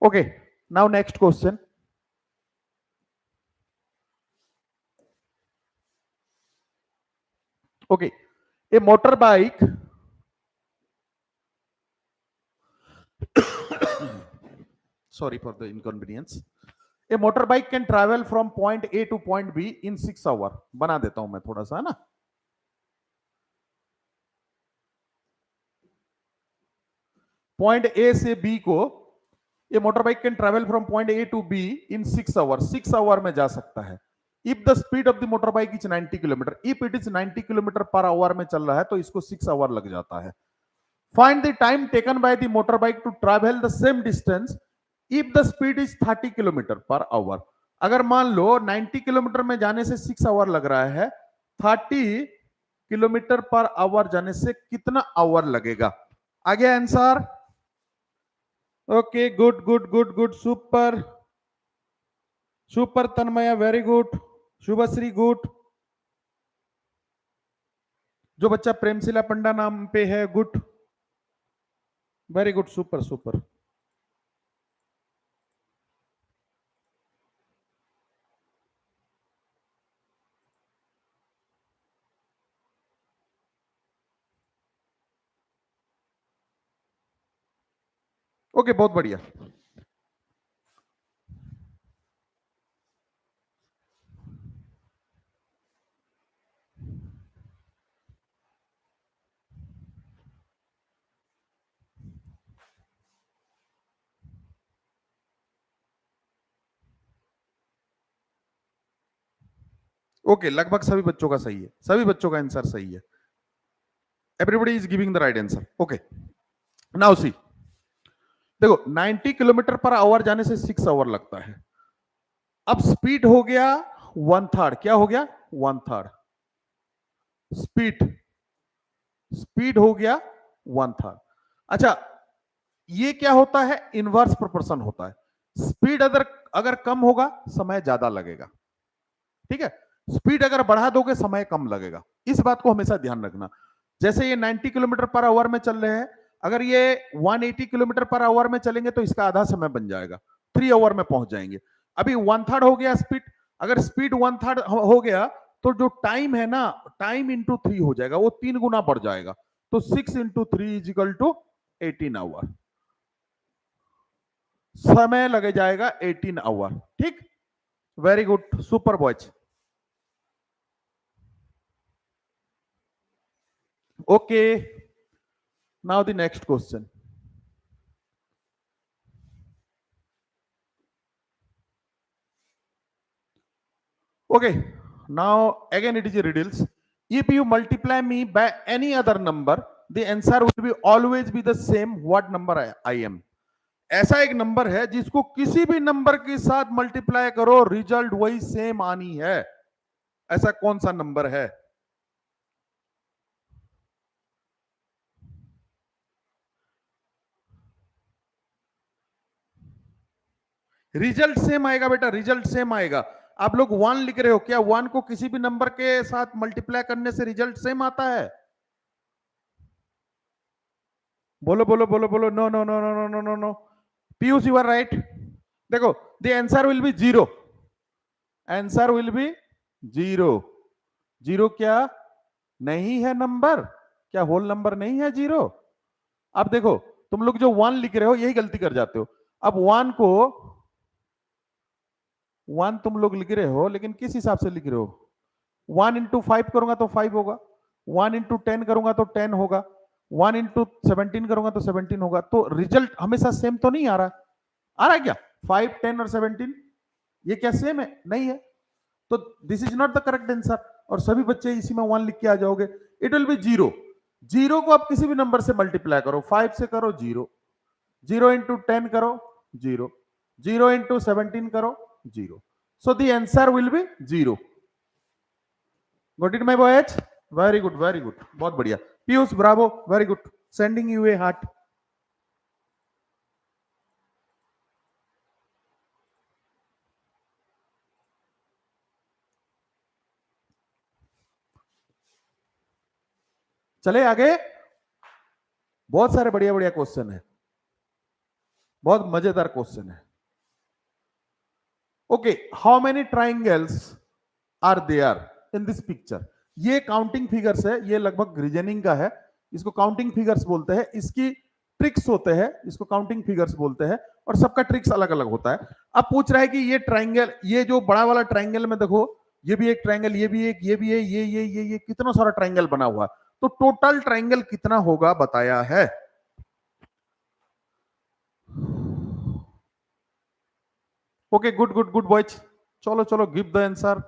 Speaker 1: Okay, now next question. Okay, A motor bike sorry for the inconvenience, a motorbike can travel from point A to point B in 6 hours। बना देता हूं मैं थोड़ा सा, है ना। पॉइंट ए से बी को ये motorbike can travel from point A to B in 6 hour, 6 hour में जा सकता है। If the speed of the motorbike is 90 kilometre, if it is 90 kilometre per hour में चल रहा है, तो इसको 6 आवर लग जाता है। Find the time taken by the motorbike to travel the same distance if the speed is 30 kilometre per hour. अगर मान लो 90 किलोमीटर में जाने से 6 आवर लग रहा है, 30 किलोमीटर पर आवर जाने से कितना आवर लगेगा। आ गया answer. Okay, good good good good, super super Tanmaya, very good. Shubhashree good. जो बच्चा प्रेमशिला पंडा नाम पे है, good, very good, super super. Okay, बहुत बढ़िया। ओके, लगभग सभी बच्चों का सही है, सभी बच्चों का आंसर सही है। Everybody is giving the right answer. Okay, now see, देखो 90 किलोमीटर पर आवर जाने से 6 आवर लगता है। अब स्पीड हो गया 1/3। क्या हो गया? 1/3 स्पीड। स्पीड हो गया 1/3। अच्छा, ये क्या होता है? इनवर्स प्रोपोर्शन होता है। स्पीड अगर अगर कम होगा समय ज्यादा लगेगा, ठीक है। स्पीड अगर बढ़ा दोगे समय कम लगेगा, इस बात को हमेशा ध्यान रखना। जैसे ये 90 किलोमीटर पर आवर में चल रहे हैं, अगर ये 180 किलोमीटर पर आवर में चलेंगे तो इसका आधा समय बन जाएगा, 3 आवर में पहुंच जाएंगे। अभी 1/3 हो गया स्पीड। अगर स्पीड 1/3 हो गया तो जो टाइम है ना, टाइम इंटू 3 हो जाएगा, वो 3 गुना बढ़ जाएगा। तो 6 into 3 is equal to 18 hour. समय लगे जाएगा 18 आवर, ठीक। Very good, super boys. Okay, now the next question. Okay, now again it is a riddles. If you multiply me by any other number, the answer will be always be the same. What number I am? ऐसा एक number है जिसको किसी भी number के साथ multiply करो result वही सेम आनी है। ऐसा कौन सा नंबर है? रिजल्ट सेम आएगा बेटा, रिजल्ट सेम आएगा। आप लोग 1 लिख रहे हो, क्या 1 को किसी भी नंबर के साथ मल्टीप्लाई करने से रिजल्ट सेम आता है? बोलो बोलो बोलो बोलो। No no no no no no no no. Piyush, you are right. देखो, the answer will be 0। Answer will be 0। 0 क्या नहीं है नंबर? क्या होल नंबर नहीं है 0? अब देखो, तुम लोग जो 1 लिख रहे हो यही गलती कर जाते हो। अब 1 को 1 तुम लोग लिख रहे हो, लेकिन किस हिसाब से लिख रहे हो? 1 इंटू 5 करूंगा तो 5 होगा, 1 इंटू 10 करूंगा तो 10 होगा, 1 इंटू 17 करूंगा तो 17 होगा। तो रिजल्ट हमेशा सेम तो नहीं आ रहा। आ रहा है क्या? 5, 10 और 17 ये क्या सेम है? नहीं है। तो this is not the correct answer. और सभी बच्चे इसी में 1 लिख के आ जाओगे। It will be 0। 0 को आप किसी भी नंबर से मल्टीप्लाई करो, 5 से करो 0, 0 इंटू 10 करो 0, 0 इंटू 17 करो 0। So the answer will be 0। Got it my boys? Very good, very good, बहुत बढ़िया। Piyush, Bravo, very good. Sending U A heart. चले आगे। बहुत सारे बढ़िया बढ़िया क्वेश्चन है, बहुत मजेदार क्वेश्चन है। Okay, how many triangles are there in this picture? ये काउंटिंग फिगर्स है, ये लगभग रीजनिंग का है। इसको काउंटिंग फिगर्स बोलते हैं। इसकी ट्रिक्स होते हैं, इसको काउंटिंग फिगर्स बोलते हैं। और सबका ट्रिक्स अलग अलग होता है। अब पूछ रहा है कि ये ट्राइंगल, ये जो बड़ा वाला ट्राइंगल में देखो, ये भी एक ट्राइंगल, ये भी एक, ये भी है, ये कितना सारा ट्राइंगल बना हुआ है। तो टोटल ट्राइंगल कितना होगा बताया है। Okay, good good good boys. चलो चलो, give the answer.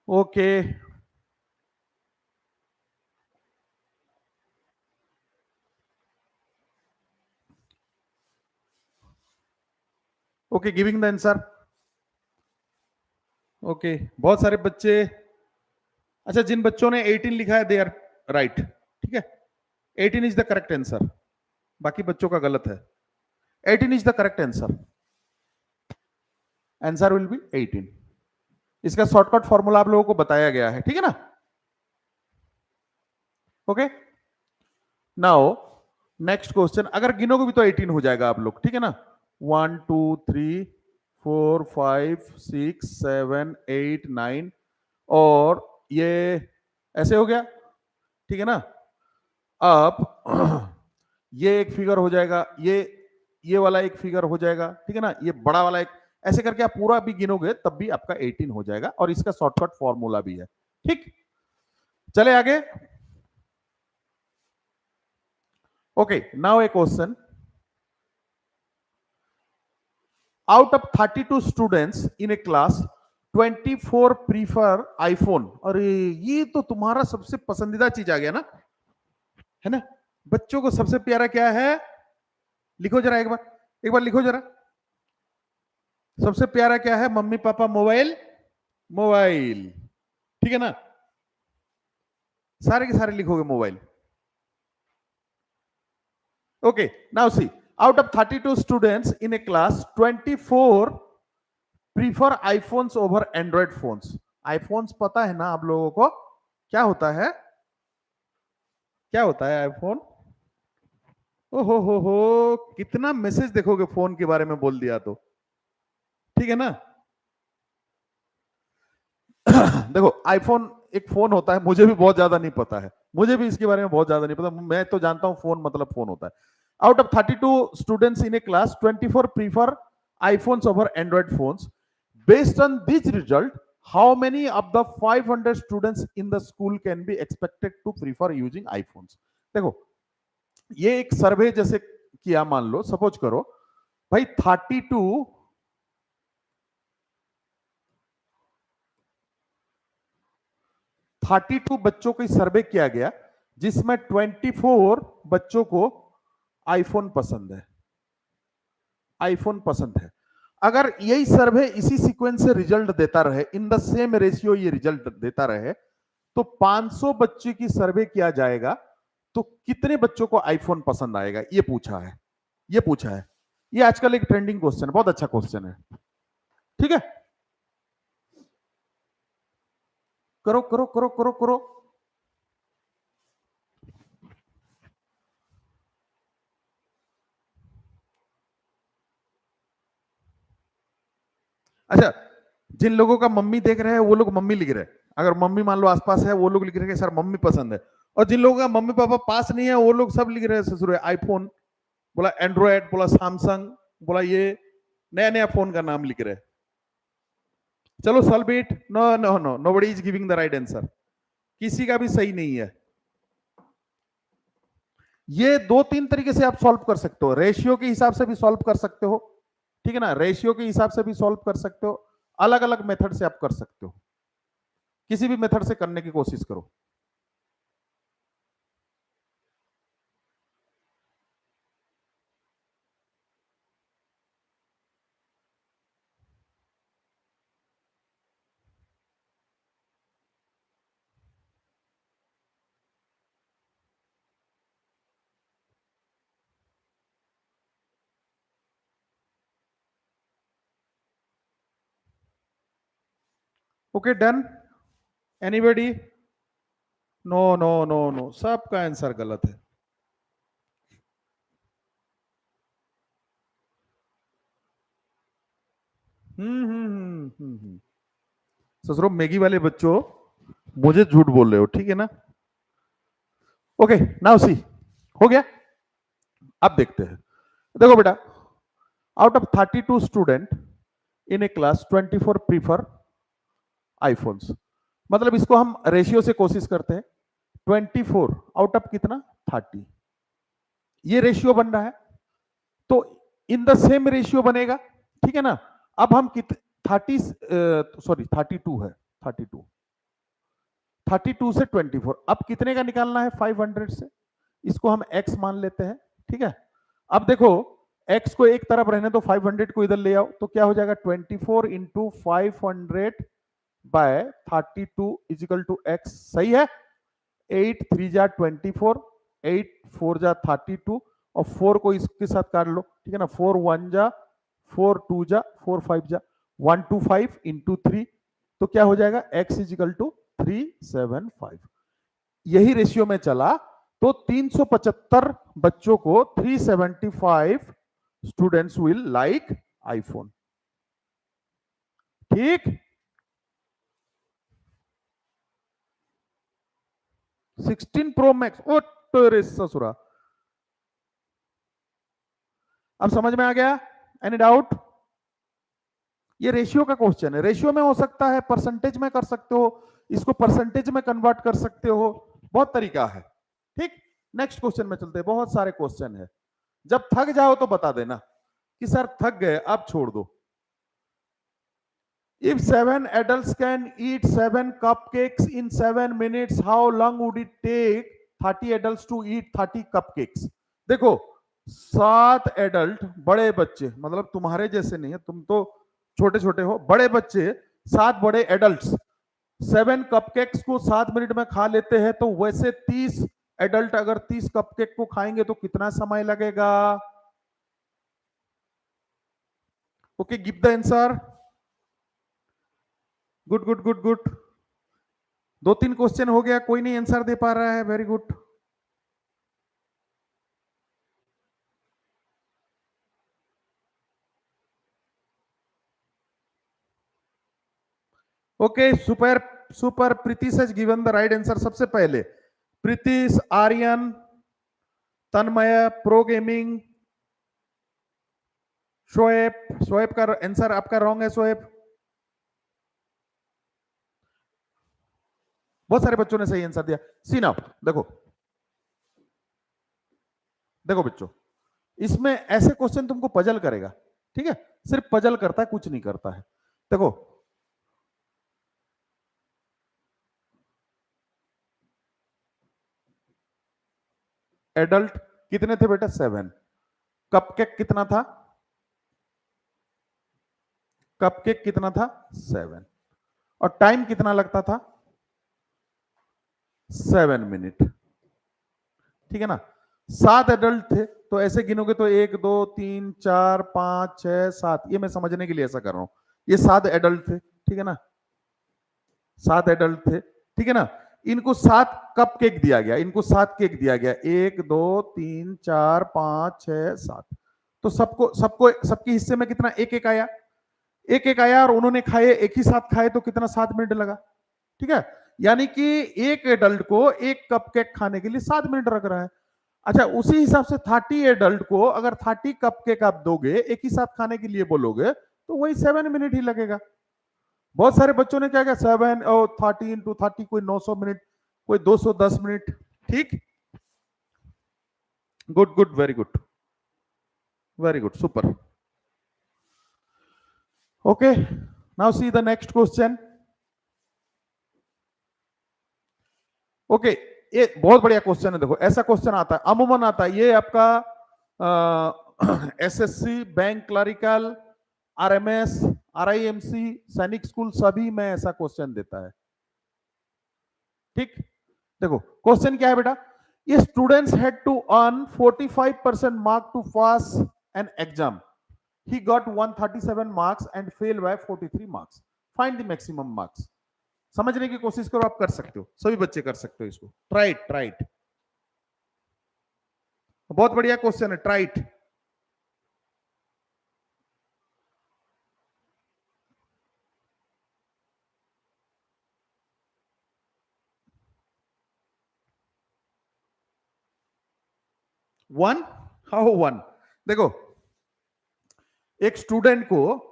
Speaker 1: Okay, okay, giving the answer. Okay, बहुत सारे बच्चे। अच्छा, जिन बच्चों ने 18 लिखा है दे आर राइट, ठीक है। 18 इज द करेक्ट आंसर, बाकी बच्चों का गलत है। 18 is the correct answer. Answer will B 18। इसका शॉर्टकट फॉर्मूला आप लोगों को बताया गया है, ठीक है ना। ओके, नाउ नेक्स्ट क्वेश्चन, अगर गिनोगे भी तो 18 हो जाएगा आप लोग, ठीक है ना। 1 2 3 4 5 6 7 8 9 और ये ऐसे हो गया, ठीक है ना। अब ये एक फिगर हो जाएगा, ये वाला एक फिगर हो जाएगा, ठीक है ना। ये बड़ा वाला एक, ऐसे करके आप पूरा भी गिनोगे तब भी आपका 18 हो जाएगा, और इसका शॉर्टकट फॉर्मूला भी है, ठीक। चले आगे। Okay, now A question, out of 32 students in A class 24 prefer iPhone. अरे ये तो तुम्हारा सबसे पसंदीदा चीज आ गया ना, है ना। बच्चों को सबसे प्यारा क्या है, लिखो जरा एक बार लिखो जरा। सबसे प्यारा क्या है, मम्मी पापा मोबाइल, मोबाइल, ठीक है ना। सारे के सारे लिखोगे mobile. Okay, now C, out of 32 students in a class 24 prefer iPhones over Android phones. iPhones पता है ना आप लोगों को क्या होता है, क्या होता है आईफोन। हो, कितना मैसेज देखोगे फोन के बारे में बोल दिया तो, ठीक है ना। देखो आईफोन एक फोन होता है, मुझे भी बहुत ज्यादा नहीं पता है, मुझे भी इसके बारे में बहुत ज्यादा नहीं पता, मैं तो जानता हूं फोन मतलब फोन होता है। Out of 32 students in A class 24 prefer iPhones over Android phones. Based on this result, how many of the 500 students in the school can be expected to prefer using iPhones? देखो ये एक सर्वे जैसे किया, मान लो suppose करो भाई 32 बच्चों को सर्वे किया गया, जिसमें 24 बच्चों को आईफोन पसंद है, आईफोन पसंद है। अगर यही सर्वे इसी सीक्वेंस से रिजल्ट देता रहे, इन द सेम रेशियो ये रिजल्ट देता रहे, तो 500 बच्चे की सर्वे किया जाएगा, तो कितने बच्चों को आईफोन पसंद आएगा, ये पूछा है, ये पूछा है। ये आजकल एक ट्रेंडिंग क्वेश्चन है, बहुत अच्छा क्वेश्चन है, ठीक है। करो करो करो करो करो। अच्छा, जिन लोगों का मम्मी देख रहे हैं वो लोग मम्मी लिख रहे हैं, अगर मम्मी मान लो आसपास है वो लोग लिख रहे हैं सर मम्मी पसंद है, और जिन लोगों का मम्मी पापा पास नहीं है वो लोग सब लिख रहे हैं ससुर आईफोन, बोला एंड्रॉयड, बोला सैमसंग, बोला ये नया नया फोन का नाम लिख रहे हैं। चलो solve it. No no no, nobody is giving the right answer, किसी का भी सही नहीं है। ये दो तीन तरीके से आप सॉल्व कर सकते हो, रेशियो के हिसाब से भी सॉल्व कर सकते हो, ठीक है ना, रेशियो के हिसाब से भी सॉल्व कर सकते हो, अलग अलग मेथड से आप कर सकते हो, किसी भी मेथड से करने की कोशिश करो। Okay done, anybody. No no no no, सबका आंसर गलत है। ससुरो मैगी वाले बच्चों, मुझे झूठ बोल रहे हो, ठीक है ना। ओके नाउ सी, हो गया। अब देखते हैं, देखो बेटा, out of 32 student in A class 24 prefer iPhones, मतलब इसको हम रेशियो से कोशिश करते हैं, 24 आउट ऑफ कितना 30, ये रेशियो बन रहा है, तो इन द सेम रेशियो बनेगा, ठीक है ना। अब हम 30 सॉरी 32 है, 32 से 24, अब कितने का निकालना है 500 से, इसको हम x मान लेते हैं, ठीक है। अब देखो x को एक तरफ रहने तो 500 को इधर ले आओ, तो क्या हो जाएगा 24 into 500 by 32 equal to x, सही है। 8 3 जा 24, 8 4 जा 32, और 4 को इसके साथ काट लो, ठीक है ना। 4 1 जा 4 2 जा 4 5 जा 125 इंटू 3, तो क्या हो जाएगा x इजिकल टू 375। यही रेशियो में चला तो 375 बच्चों को 375 स्टूडेंट्स विल लाइक आईफोन। ठीक, 16 प्रो मैक्स, ओ तेरे ससुरा। अब समझ में आ गया? Any doubt? ये रेशियो का क्वेश्चन है। रेशियो में हो सकता है, परसेंटेज में कर सकते हो, इसको परसेंटेज में कन्वर्ट कर सकते हो, बहुत तरीका है। ठीक, नेक्स्ट क्वेश्चन में चलते हैं। बहुत सारे क्वेश्चन है, जब थक जाओ तो बता देना कि सर थक गए, अब छोड़ दो। If 7 adults can eat 7 cupcakes in 7 minutes, how long would it take 30 adults to eat 30 cupcakes? देखो, 7 एडल्ट, बड़े बच्चे, मतलब तुम्हारे जैसे नहीं है, तुम तो छोटे छोटे हो, बड़े बच्चे, 7 बड़े एडल्ट्स 7 कपकेक्स को 7 मिनट में खा लेते हैं, तो वैसे 30 एडल्ट अगर 30 कपकेक को खाएंगे तो कितना समय लगेगा? Okay, give the answer. Good good good good. 2-3 question हो गया, कोई नहीं आंसर दे पा रहा है, very good. Okay, super super. Pritish has given the right answer. सबसे पहले प्रीतिश, आर्यन, तन्मय, प्रो गेमिंग, शोएब। शोएब का आंसर आपका रॉन्ग है शोएब। बहुत सारे बच्चों ने सही आंसर दिया। सी नाउ, देखो देखो बच्चों, इसमें ऐसे क्वेश्चन तुमको पजल करेगा, ठीक है? सिर्फ पजल करता है, कुछ नहीं करता है। देखो, एडल्ट कितने थे बेटा? 7। कपकेक कितना था? कपकेक कितना था? 7। और टाइम कितना लगता था? 7 मिनट। ठीक है ना? 7 एडल्ट थे, तो ऐसे गिनोगे तो 1 2 3 4 5 6 7। ये मैं समझने के लिए ऐसा कर रहा हूं। ये 7 एडल्ट थे, ठीक है ना? 7 एडल्ट थे, ठीक है ना? इनको 7 कप केक दिया गया, इनको 7 केक दिया गया, 1 2 3 4 5 6 7। तो सबको सबको सबके हिस्से में कितना? एक एक आया, एक एक आया, और उन्होंने खाए, एक ही साथ खाए, तो कितना? 7 मिनट लगा। ठीक है, यानी कि एक एडल्ट को एक कप केक खाने के लिए 7 मिनट लग रहा है। अच्छा, उसी हिसाब से 30 एडल्ट को अगर 30 कप केक आप दोगे, एक ही साथ खाने के लिए बोलोगे, तो वही 7 मिनट ही लगेगा। बहुत सारे बच्चों ने क्या किया? 7 और 30 इंटू 30, कोई 900 मिनट, कोई 210 मिनट। ठीक, good good, very good, very good, super. Okay, now see the next question. Okay, ये बहुत बढ़िया क्वेश्चन है। देखो, ऐसा क्वेश्चन आता है, अमूमन आता है, ये आपका SSC, bank clerical, RMS, RIMC, सैनिक स्कूल, सभी में ऐसा क्वेश्चन देता है। ठीक, देखो क्वेश्चन क्या है बेटा? ये students had to earn 45% mark to pass an exam. He got 137 marks and fail by 43 marks. Find the maximum marks. समझने की कोशिश करो, आप कर सकते हो, सभी बच्चे कर सकते हो इसको। ट्राइट ट्राइट, बहुत बढ़िया क्वेश्चन है, ट्राइट। One, how one? देखो, एक स्टूडेंट को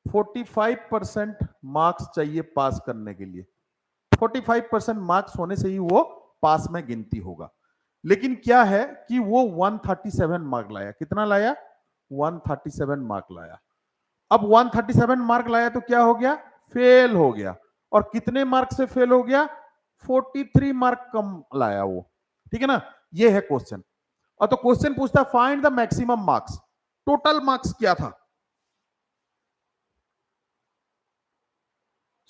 Speaker 1: 45% मार्क्स चाहिए पास करने के लिए। 45% मार्क्स होने से ही वो पास में गिनती होगा। लेकिन क्या है कि वो 137 मार्क लाया। कितना लाया? 137 मार्क लाया। अब 137 मार्क लाया तो क्या हो गया? फेल हो गया। और कितने मार्क से फेल हो गया? 43 मार्क कम लाया वो। ठीक है ना? ये है क्वेश्चन। और तो क्वेश्चन पूछता है find the maximum marks. Total marks क्या था?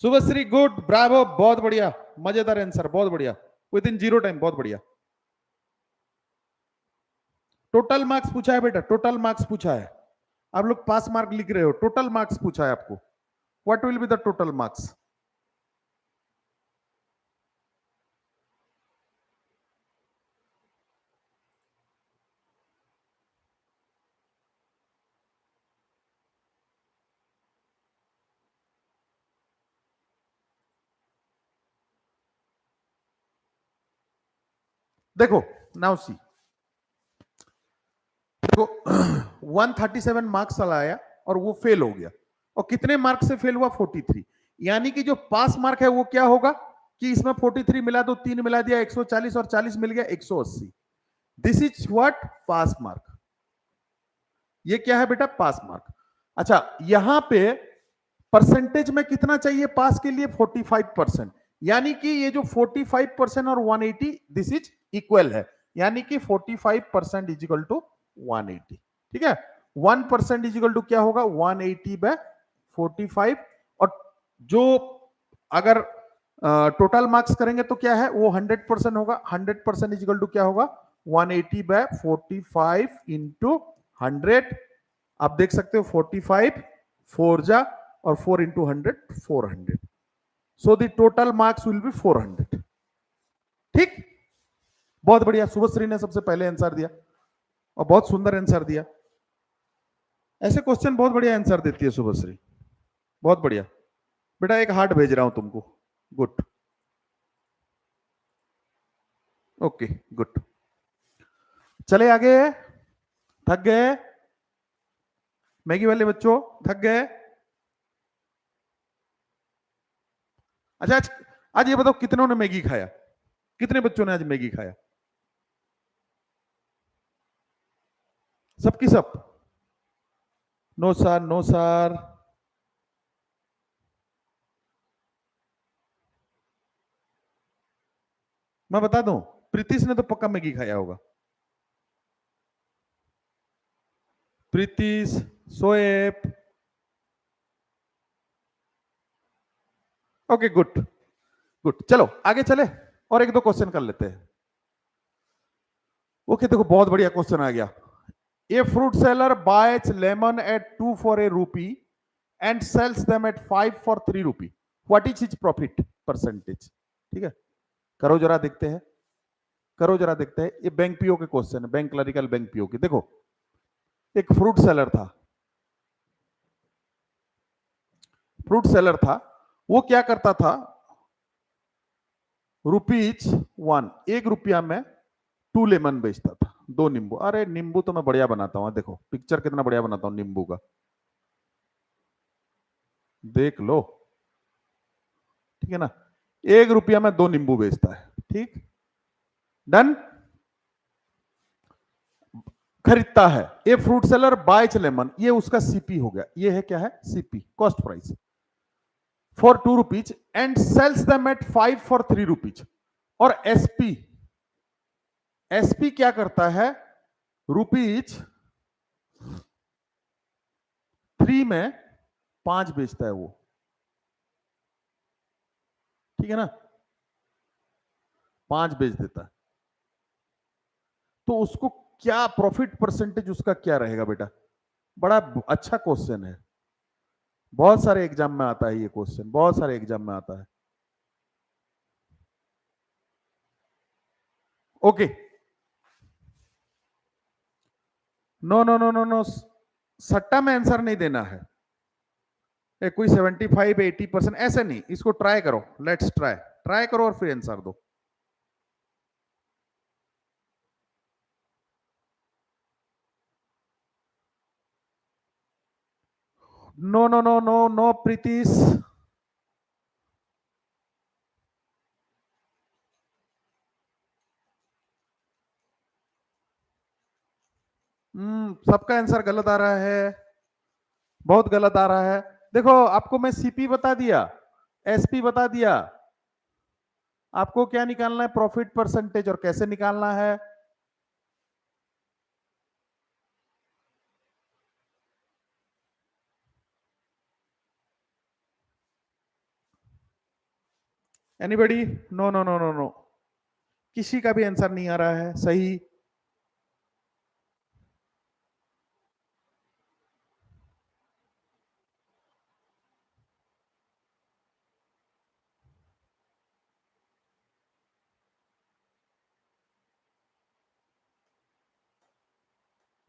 Speaker 1: शुभश्री, गुड, ब्रावो, बहुत बढ़िया, मजेदार आंसर, बहुत बढ़िया, विद इन 0 टाइम, बहुत बढ़िया। टोटल मार्क्स पूछा है बेटा, टोटल मार्क्स पूछा है। आप लोग पास मार्क लिख रहे हो, टोटल मार्क्स पूछा है आपको। What will be the total marks? देखो नाउ सी, देखो 137 मार्क्स लाया और वो फेल हो गया, और कितने मार्क से फेल हुआ? 43। यानी कि जो पास मार्क है वो क्या होगा कि इसमें 43 मिला दो, 3 मिला दिया 140, और 40 मिल गया 180। This is what? Pass mark. ये क्या है बेटा? पास मार्क। अच्छा, यहां पे परसेंटेज में कितना चाहिए पास के लिए? 45%। यानी कि ये जो 45% और 180, दिस इज इक्वल है, यानी कि 45% इज इक्वल टू 180। ठीक है, 1% इज इक्वल टू क्या होगा? 180 बाय 45। और जो अगर टोटल मार्क्स करेंगे तो क्या है? वो 100% होगा। 100% इज इक्वल टू क्या होगा? 180 बाय 45 इंटू 100। आप देख सकते हो 45 4 जा और 4 into 100 400। So the total marks will be 400। ठीक, बहुत बढ़िया। शुभश्री ने सबसे पहले आंसर दिया और बहुत सुंदर आंसर दिया। ऐसे क्वेश्चन बहुत बढ़िया आंसर देती है शुभश्री, बहुत बढ़िया बेटा। एक हार्ट भेज रहा हूं तुमको। Good, okay good. चले आगे। थक गए मैगी वाले बच्चों? थक गए? अच्छा, आज ये बताओ कितनों ने मैगी खाया? कितने बच्चों ने आज मैगी खाया? सबकी सब? No sir, no sir. मैं बता दूं, प्रीतिश ने तो पक्का मैगी खाया होगा। Pritish, Shoaib. Okay good good. चलो आगे चले और एक दो क्वेश्चन कर लेते हैं। ओके देखो, बहुत बढ़िया क्वेश्चन आ गया। A fruit seller buys lemon at 2 for a rupee and sells them at 5 for 3 rupee. What is his profit percentage? ठीक है, करो जरा, देखते हैं, करो जरा देखते हैं। ये बैंक पीओ के क्वेश्चन है, बैंक क्लरिकल बैंक पीओ के। देखो, एक फ्रूट सेलर था, फ्रूट सेलर था, वो क्या करता था? ₹1, 1 रुपया में 2 लेमन बेचता था, 2 नींबू। अरे नींबू तो मैं बढ़िया बनाता हूँ, देखो पिक्चर कितना बढ़िया बनाता हूँ नींबू का, देख लो। ठीक है ना, 1 रुपया में 2 नींबू बेचता है। ठीक, डन। खरीदता है, a fruit seller buys lemon, ये उसका सीपी हो गया। ये है क्या है? CP, cost price, for 2 rupees and sells them at 5 for 3 rupees. और एसपी, एसपी क्या करता है? ₹3 में 5 बेचता है वो। ठीक है ना, 5 बेच देता है, तो उसको क्या प्रॉफिट परसेंटेज उसका क्या रहेगा बेटा? बड़ा अच्छा क्वेश्चन है, बहुत सारे एग्जाम में आता है ये क्वेश्चन, बहुत सारे एग्जाम में आता है। Okay, no no no no no, सट्टा में आंसर नहीं देना है। कोई 75 80% ऐसे नहीं, इसको ट्राई करो, लेट्स ट्राई, ट्राई करो और फिर आंसर दो। No no no no no Pritish. सबका आंसर गलत आ रहा है, बहुत गलत आ रहा है। देखो आपको मैं सीपी बता दिया, एसपी बता दिया, आपको क्या निकालना है? Profit percentage. और कैसे निकालना है? Anybody? No no no no no, किसी का भी आंसर नहीं आ रहा है सही।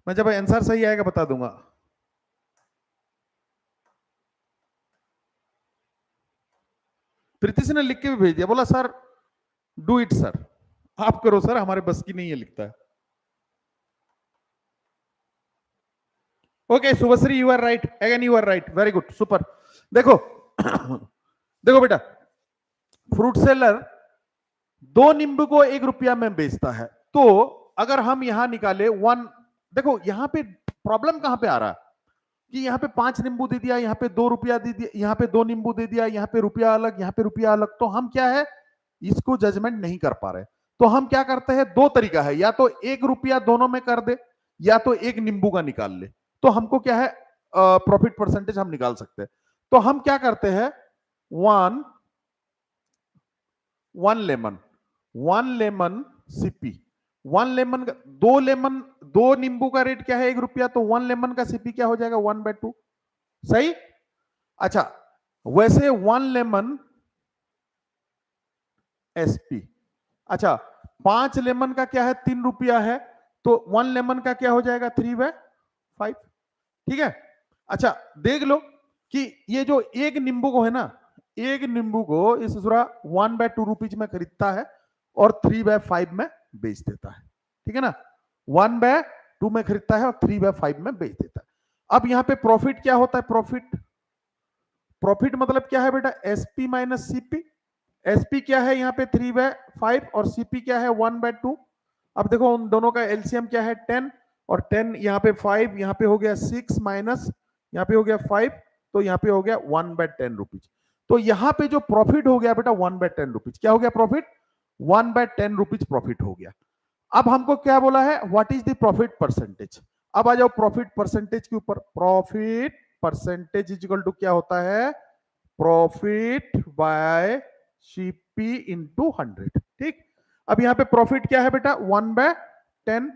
Speaker 1: मैं जब आंसर सही आएगा बता दूंगा। प्रीतिश ने लिख के भी भेज दिया, बोला सर डू इट सर। आप करो सर, हमारे बस की नहीं है, लिखता है। Okay Shubhashree, you are right, again you are right, very good, super. देखो देखो बेटा, फ्रूट सेलर 2 नींबू को 1 रुपया में बेचता है, तो अगर हम यहां निकाले 1, देखो यहां पे प्रॉब्लम कहां पे आ रहा है कि यहाँ पे 5 नींबू दे दिया, यहाँ पे 2 रुपया दे दिया, यहाँ पे 2 नींबू दे दिया, यहाँ पे रुपया अलग, यहाँ पे रुपया अलग, तो हम क्या है इसको जजमेंट नहीं कर पा रहे। तो हम क्या करते हैं, 2 तरीका है, या तो 1 रुपया दोनों में कर दे, या तो 1 नींबू का निकाल ले, तो हमको क्या है प्रॉफिट परसेंटेज हम निकाल सकते हैं। तो हम क्या करते हैं, one one lemon, 1 lemon CP, 1 lemon, 2 lemon, 2 नींबू का रेट क्या है 1 रुपया, तो 1 लेमन का सीपी क्या हो जाएगा 1/2, सही। अच्छा वैसे 1 लेमन एसपी, अच्छा 5 लेमन का क्या है 3 रुपया है, तो 1 लेमन का क्या हो जाएगा 3/5, ठीक है। अच्छा देख लो कि ये जो 1 नींबू को है ना, 1 नींबू को इस सूरा 1/2 रुपीज में खरीदता है और 3/5 में बेच देता है, ठीक है ना। 1/2 में खरीदता है और 3/5 में बेच देता है। अब यहाँ पे प्रॉफिट क्या होता है, प्रॉफिट, प्रॉफिट मतलब क्या है बेटा, एसपी माइनस सीपी। एसपी क्या है यहाँ पे 3/5 और सीपी क्या है 1/2। अब देखो उन दोनों का एलसीएम क्या है 10, और 10 यहाँ पे 5, यहाँ पे हो गया 6 माइनस यहाँ पे हो गया 5, तो यहाँ पे हो गया 1/10 रुपीज। तो यहाँ पे जो प्रॉफिट हो गया बेटा 1/10 रुपीज, क्या हो गया प्रॉफिट 1/10 रुपीज प्रॉफिट हो गया। अब हमको क्या बोला है, what is the profit percentage. अब आ जाओ प्रॉफिट परसेंटेज के ऊपर, profit percentage is equal to क्या होता है, प्रॉफिट बाय सीपी इंटू 100, ठीक। अब यहाँ पे प्रॉफिट क्या है बेटा 1/10,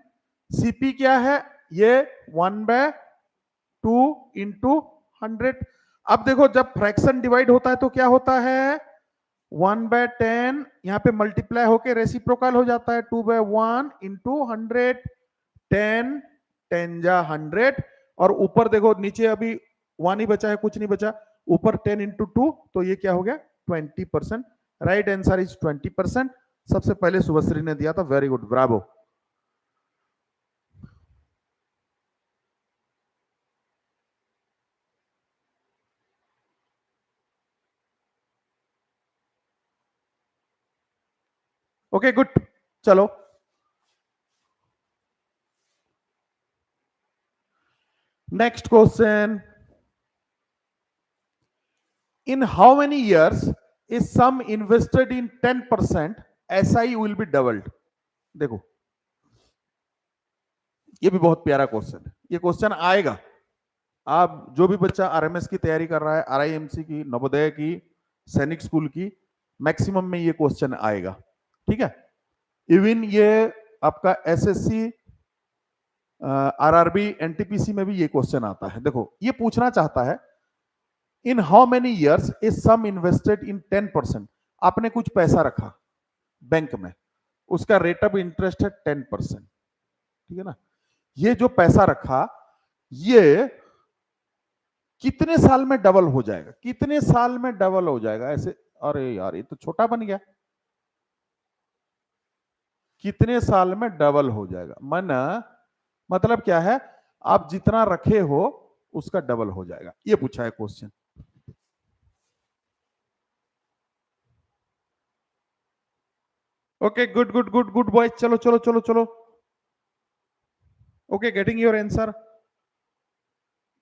Speaker 1: सीपी क्या है ये 1/2 इंटू 100। अब देखो जब फ्रैक्शन डिवाइड होता है तो क्या होता है 1/10, यहाँ पे मल्टीप्लाई होके रेसिप्रोकल हो जाता है 2/1 इंटू 100, 10 10 जा 100, और ऊपर देखो नीचे अभी 1 ही बचा है, कुछ नहीं बचा, ऊपर 10 इंटू 2, तो ये क्या हो गया 20%। Right answer is 20%। सबसे पहले शुभश्री ने दिया था, very good, bravo. Okay good, चलो next question. In how many years is sum invested in 10% SI will be doubled? देखो ये भी बहुत प्यारा क्वेश्चन है, ये क्वेश्चन आएगा। आप जो भी बच्चा आरएमएस की तैयारी कर रहा है, आरआईएमसी की, नवोदय की, सैनिक स्कूल की, मैक्सिमम में ये क्वेश्चन आएगा, ठीक है। इवन ये आपका एसएससी, आरआरबी, एनटीपीसी में भी ये क्वेश्चन आता है। देखो ये पूछना चाहता है in how many years is sum invested in 10%, आपने कुछ पैसा रखा बैंक में, उसका रेट ऑफ इंटरेस्ट है 10%, ठीक है ना। ये जो पैसा रखा ये कितने साल में डबल हो जाएगा, कितने साल में डबल हो जाएगा ऐसे, अरे यार ये तो छोटा बन गया, कितने साल में डबल हो जाएगा, मन मतलब क्या है, आप जितना रखे हो उसका डबल हो जाएगा, ये पूछा है question. Okay good good good good boy, चलो चलो चलो चलो। Okay getting your answer.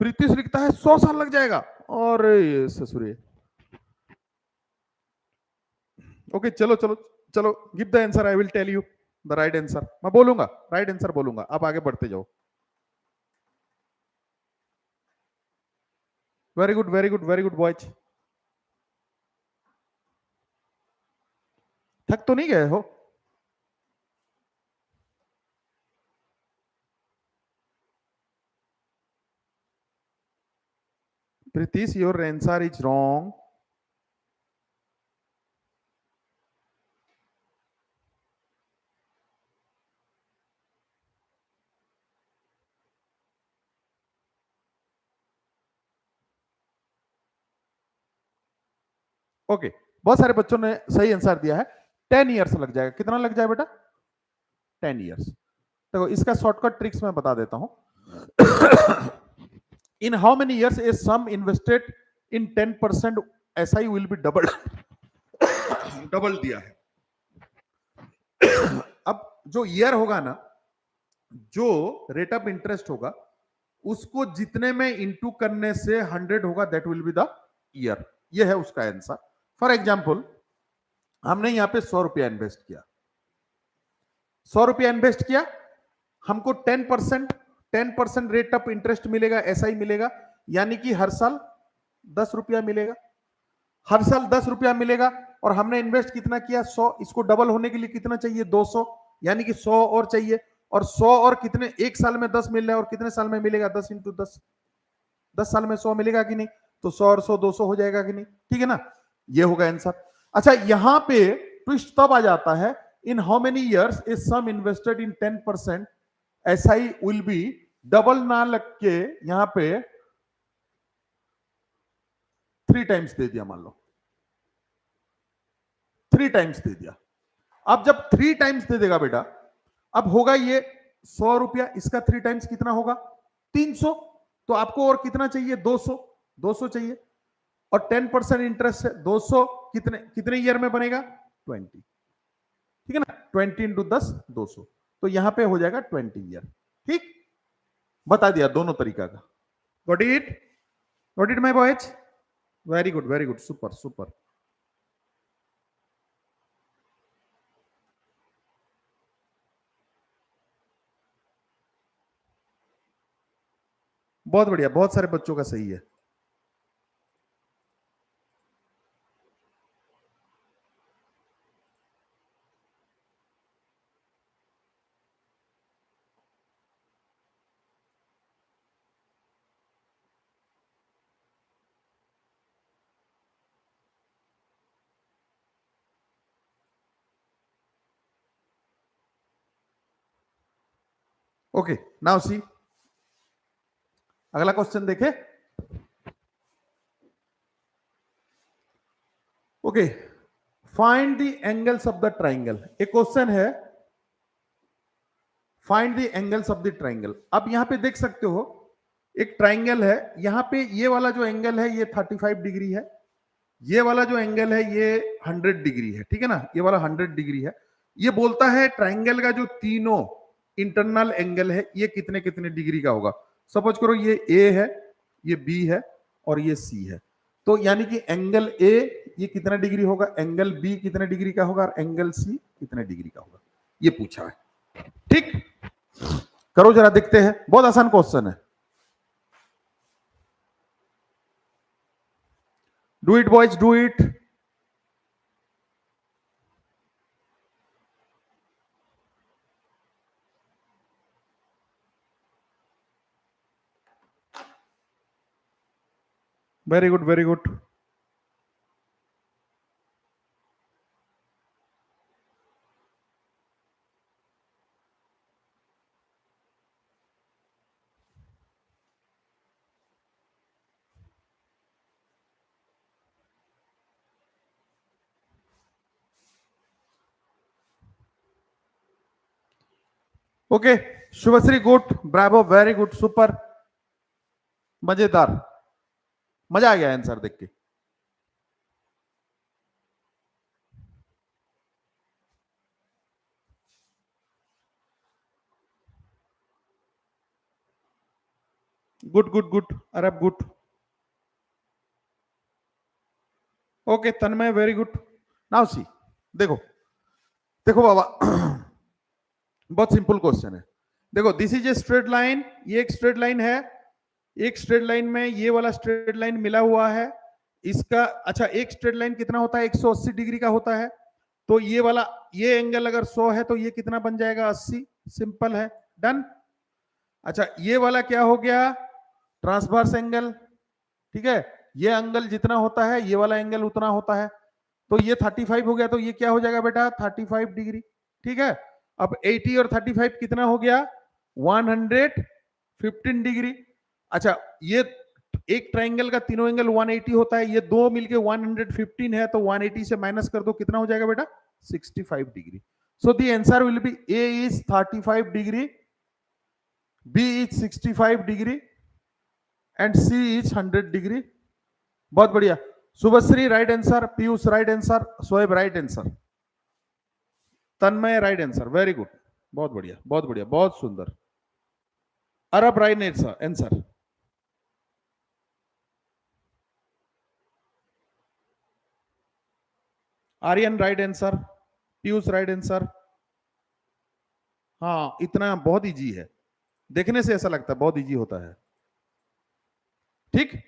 Speaker 1: Pritish लिखता है 100 साल लग जाएगा, और ससुरे। ओके चलो चलो चलो, give the answer, I will tell you the right answer. मैं बोलूंगा राइट आंसर बोलूंगा, आप आगे बढ़ते जाओ। Very good very good very good boys. थक तो नहीं गए हो? Pritish your answer is wrong. Okay बहुत सारे बच्चों ने सही आंसर दिया है, 10 ईयर्स लग जाएगा। कितना लग जाए बेटा? 10 years. देखो इसका शॉर्टकट ट्रिक्स मैं बता देता हूं. In how many years a sum invested in 10% SI will be doubled? Double दिया है. अब जो ईयर होगा ना, जो रेट ऑफ इंटरेस्ट होगा, उसको जितने में इंटू करने से 100 होगा, that will be the year. ये है उसका आंसर. फॉर एग्जाम्पल, हमने यहां पे 100 रुपया इन्वेस्ट किया. 100 रुपया इन्वेस्ट किया, हमको 10% रेट ऑफ इंटरेस्ट मिलेगा, एसआई मिलेगा, यानी कि हर साल 10 रुपया मिलेगा. हर साल 10 रुपया मिलेगा और हमने इन्वेस्ट कितना किया? 100. इसको डबल होने के लिए कितना चाहिए? 200, यानी कि 100 और चाहिए. और 100 और कितने, एक साल में 10 मिल रहा है और कितने साल में मिलेगा? 10 इंटू 10. 10 साल में 100 मिलेगा कि नहीं? तो 100 और 100 200 हो जाएगा कि नहीं? ठीक है ना. ये होगा आंसर. अच्छा, यहां पे ट्विस्ट तब आ जाता है, in how many years is sum invested in 10% SI will be double ना लग के यहां पे 3 टाइम्स दे दिया. मान लो 3 टाइम्स दे दिया. अब जब 3 टाइम्स दे देगा बेटा, अब होगा ये 100 रुपया, इसका 3 टाइम्स कितना होगा? 300. तो आपको और कितना चाहिए? 200. 200 चाहिए और 10% इंटरेस्ट है. 200 कितने कितने ईयर में बनेगा? 20. ठीक है ना. 20 इंटू 10 200. तो यहां पे हो जाएगा 20 ईयर. ठीक, बता दिया दोनों तरीका का. Got it? Got it my boys? Very good, very good, super super. बहुत बढ़िया, बहुत सारे बच्चों का सही है. ओके, नाउ सी, अगला क्वेश्चन देखे. Okay, find the angles of the triangle. एक क्वेश्चन है, find the angles of the triangle. अब यहां पे देख सकते हो एक ट्राइंगल है. यहां पे ये वाला जो एंगल है ये 35 डिग्री है. ये वाला जो एंगल है ये 100 डिग्री है. ठीक है ना. ये वाला 100 डिग्री है. ये बोलता है ट्राइंगल का जो तीनों इंटरनल एंगल है ये कितने कितने डिग्री का होगा. सपोज करो ये ए है, ये बी है और ये सी है. तो यानी कि एंगल ए ये कितना डिग्री होगा, एंगल बी कितने डिग्री का होगा और एंगल सी कितने डिग्री का होगा. ये पूछा है. ठीक, करो जरा, देखते हैं. बहुत आसान क्वेश्चन है. Do it boys, do it. Very good, very good. Okay, Shubhashree good, bravo, very good, super, मजेदार, मजा आ गया आंसर देख के. गुड गुड गुड, अरब good. Okay Tanmay, very good. Now see, देखो देखो बाबा, बहुत सिंपल क्वेश्चन है. देखो, this is a straight line. ये एक स्ट्रेट लाइन है. एक स्ट्रेट लाइन में ये वाला स्ट्रेट लाइन मिला हुआ है. इसका, अच्छा, एक स्ट्रेट लाइन कितना होता है? 180 डिग्री का होता है. तो ये वाला, ये एंगल अगर 100 है तो ये कितना बन जाएगा? 80. सिंपल है, डन. अच्छा, ये वाला क्या हो गया? Transverse angle. ठीक है, ये एंगल जितना होता है ये वाला एंगल उतना होता है. तो ये 35 हो गया, तो ये क्या हो जाएगा बेटा? 35 डिग्री. ठीक है. अब 80 और 35 कितना हो गया? 115 डिग्री. अच्छा, ये एक ट्राइंगल का तीनों एंगल 180 होता है. ये दो मिलके 115 है, तो 180 से माइनस कर दो, कितना हो जाएगा बेटा? 65 degree. So the answer will be A is 35 degree, B is 65 degree and C is 100 degree. बहुत बढ़िया. Shubhashree right answer, Piyush right answer, Shoaib right answer, Tanmay right answer. Very good, बहुत बढ़िया, बहुत बढ़िया, बहुत सुंदर. Arab right answer. Aryan right answer, Piyush right answer. हाँ, इतना बहुत इजी है, देखने से ऐसा लगता है बहुत इजी होता है. ठीक,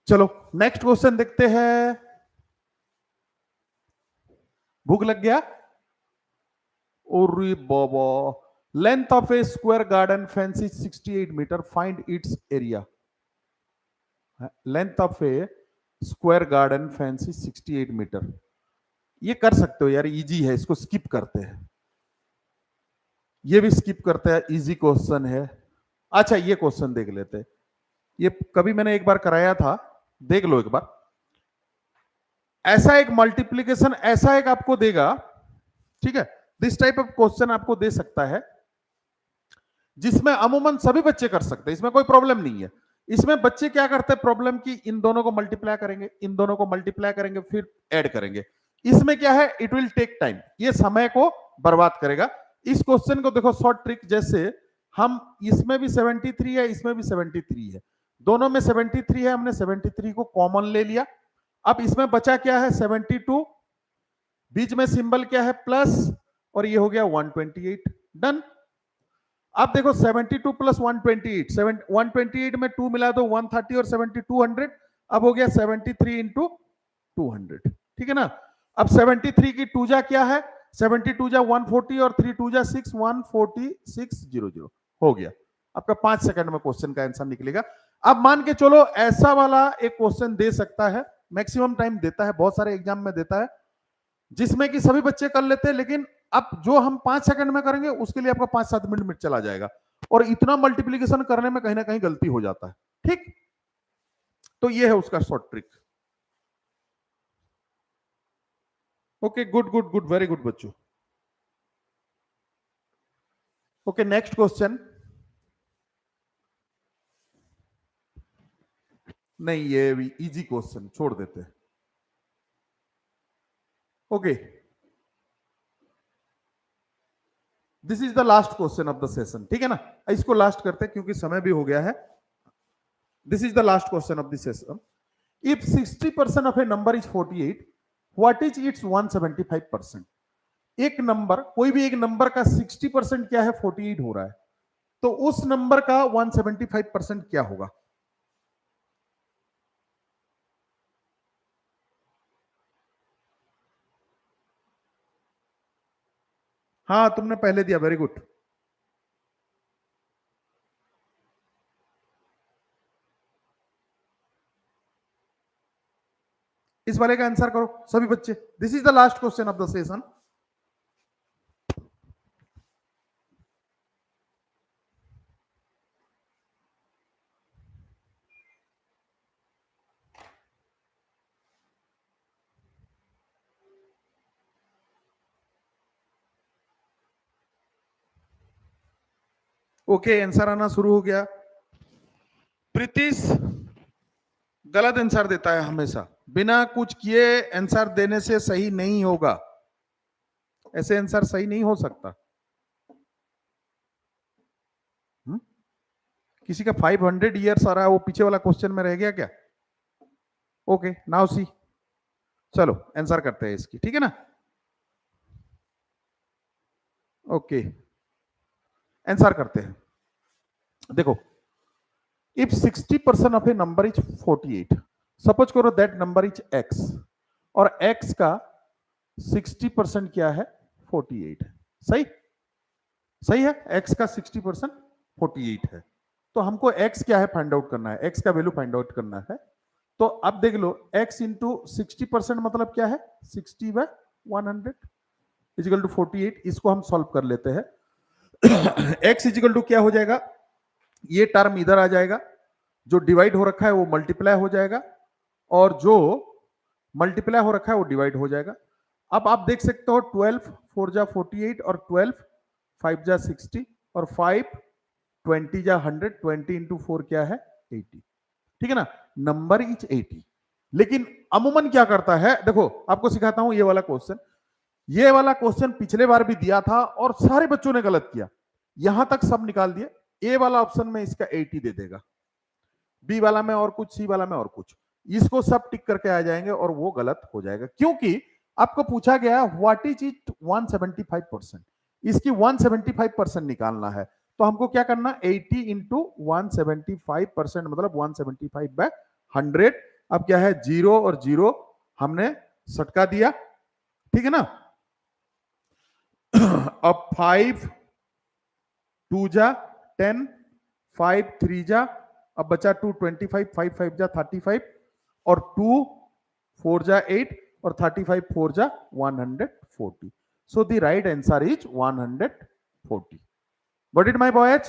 Speaker 1: चलो नेक्स्ट क्वेश्चन देखते हैं. भूख लग गया? ओरी बाबा. Length of a square garden fence is 68 metre, find its area. Length of a square garden fence is 68 metre. ये कर सकते हो यार, इजी है, इसको स्किप करते हैं. ये भी स्किप करते हैं, इजी क्वेश्चन है. अच्छा, ये क्वेश्चन देख लेते हैं. ये कभी मैंने एक बार कराया था, देख लो एक बार. ऐसा एक मल्टीप्लीकेशन ऐसा एक आपको देगा, ठीक है. दिस टाइप ऑफ क्वेश्चन आपको दे सकता है जिसमें अमूमन सभी बच्चे कर सकते हैं, इसमें कोई प्रॉब्लम नहीं है. इसमें बच्चे क्या करते हैं, प्रॉब्लम की इन दोनों को मल्टीप्लाई करेंगे, इन दोनों को मल्टीप्लाई करेंगे, फिर ऐड करेंगे. इसमें क्या है, इट विल टेक टाइम, ये समय को बर्बाद करेगा. इस क्वेश्चन को देखो, शॉर्ट ट्रिक, जैसे हम इसमें भी 73 है, इसमें भी 73 है, दोनों में 73 है, हमने 73 को कॉमन ले लिया. अब इसमें बचा क्या है, 72, बीच में सिंबल क्या है, प्लस, और ये हो गया 128. डन. अब देखो 72 प्लस 128, 128 में 2 मिला दो 130 और 70 200. अब हो गया 73 इंटू 200. ठीक है ना. अब 73 की 2 जा क्या है, 72 जा 140 और 3 2 जा 6, 14600 हो गया. आपका 5 सेकंड में क्वेश्चन का आंसर निकलेगा. अब मान के चलो ऐसा वाला एक क्वेश्चन दे सकता है, मैक्सिमम टाइम देता है, बहुत सारे एग्जाम में देता है, जिसमें कि सभी बच्चे कर लेते हैं. लेकिन अब जो हम 5 सेकंड में करेंगे उसके लिए आपका 5-7 मिनट में चला जाएगा, और इतना मल्टीप्लीकेशन करने में कहीं ना कहीं गलती हो जाता है. ठीक, तो ये है उसका short trick. Okay, good good good, very good बच्चों. Okay, next question. नहीं, ये भी इजी क्वेश्चन, छोड़ देते हैं. Okay, this is the last question of the session. ठीक है ना, इसको लास्ट करते हैं क्योंकि समय भी हो गया है. This is the last question of the session. If 60% of A number is 48, what is it's 175%. एक नंबर, कोई भी एक नंबर का 60% क्या है, 48 हो रहा है, तो उस नंबर का 175% क्या होगा. हाँ, तुमने पहले दिया, वेरी गुड. इस वाले का आंसर करो सभी बच्चे. This is the last question of the session. Okay, answer आना शुरू हो गया. प्रीतिश गलत आंसर देता है हमेशा, बिना कुछ किए आंसर देने से सही नहीं होगा. ऐसे आंसर सही नहीं हो सकता. किसी का 500 ईयर्स आ रहा है, वो पीछे वाला क्वेश्चन में रह गया क्या. ओके, नाउ सी, चलो आंसर करते हैं इसकी. ठीक है ना. ओके, आंसर करते हैं. देखो, if 60% of A number is 48, suppose करो दैट नंबर इज x, और x का 60% क्या है, 48 है. सही, सही है. x का 60% 48 है, तो हमको x क्या है फाइंड आउट करना है, x का वैल्यू फाइंड आउट करना है. तो अब देख लो, x इंटू 60% मतलब क्या है, 60/100 इजिकल टू 48. इसको हम सॉल्व कर लेते हैं. x इजिकल टू क्या हो जाएगा, ये टर्म इधर आ जाएगा, जो डिवाइड हो रखा है वो मल्टीप्लाई हो जाएगा, और जो मल्टीप्लाई हो रखा है वो डिवाइड हो जाएगा. अब आप देख सकते हो 12 4 जा 48 और 12 5 जा 60 और 5 20 जा 100, 20 इंटू 4 क्या है 80, ठीक है ना, नंबर इज 80। लेकिन अमूमन क्या करता है, देखो आपको सिखाता हूं ये वाला क्वेश्चन पिछले बार भी दिया था और सारे बच्चों ने गलत किया, यहां तक सब निकाल दिए। ए वाला ऑप्शन में इसका 80 दे देगा, बी वाला में और कुछ, सी वाला में और कुछ, इसको सब टिक करके आ जाएंगे और वो गलत हो जाएगा, क्योंकि आपको पूछा गया व्हाट इज इट 175%, इसकी 175% निकालना है। तो हमको क्या करना, 80 इंटू 175% मतलब 175/100। अब क्या है, जीरो और जीरो हमने सटका दिया, ठीक है ना। अब 5 2 जा 10, 5 3 जा, अब बचा 2 25, 5 5 जा 35 और 2 4 जा 8 और 35 4 जा 140। So the right answer is 140. Got it, my boys?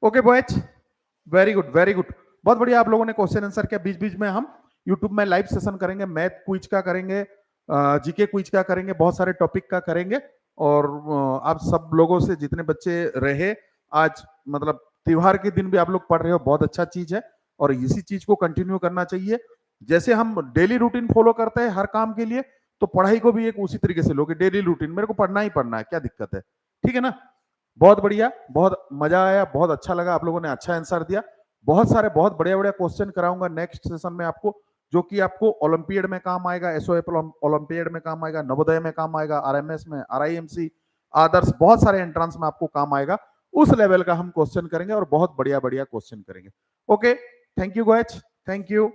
Speaker 1: Okay, boys. Very good very good, बहुत बढ़िया। आप लोगों ने क्वेश्चन आंसर किया। बीच बीच में हम यूट्यूब में लाइव सेशन करेंगे, मैथ क्विज का करेंगे, जीके क्विज का करेंगे, बहुत सारे टॉपिक का करेंगे। और आप सब लोगों से जितने बच्चे रहे आज, मतलब त्योहार के दिन भी आप लोग पढ़ रहे हो, बहुत अच्छा चीज है और इसी चीज को कंटिन्यू करना चाहिए। जैसे हम डेली रूटीन फॉलो करते हैं हर काम के लिए, तो पढ़ाई को भी एक उसी तरीके से लो कि डेली रूटीन, मेरे को पढ़ना ही पढ़ना है, क्या दिक्कत है, ठीक है ना। बहुत बढ़िया, बहुत मजा आया, बहुत अच्छा लगा, आप लोगों ने अच्छा आंसर दिया। बहुत सारे बहुत बढ़िया बढ़िया क्वेश्चन कराऊंगा नेक्स्ट सेशन में आपको, जो कि आपको ओलंपियड में काम आएगा, एसओएफ ओलंपियड में काम आएगा, नवोदय में काम आएगा, आरएमएस में, आरआईएमसी, आदर्श, बहुत सारे एंट्रेंस में आपको काम आएगा। उस लेवल का हम क्वेश्चन करेंगे और बहुत बढ़िया बढ़िया क्वेश्चन करेंगे। Okay, thank you guys, thank you.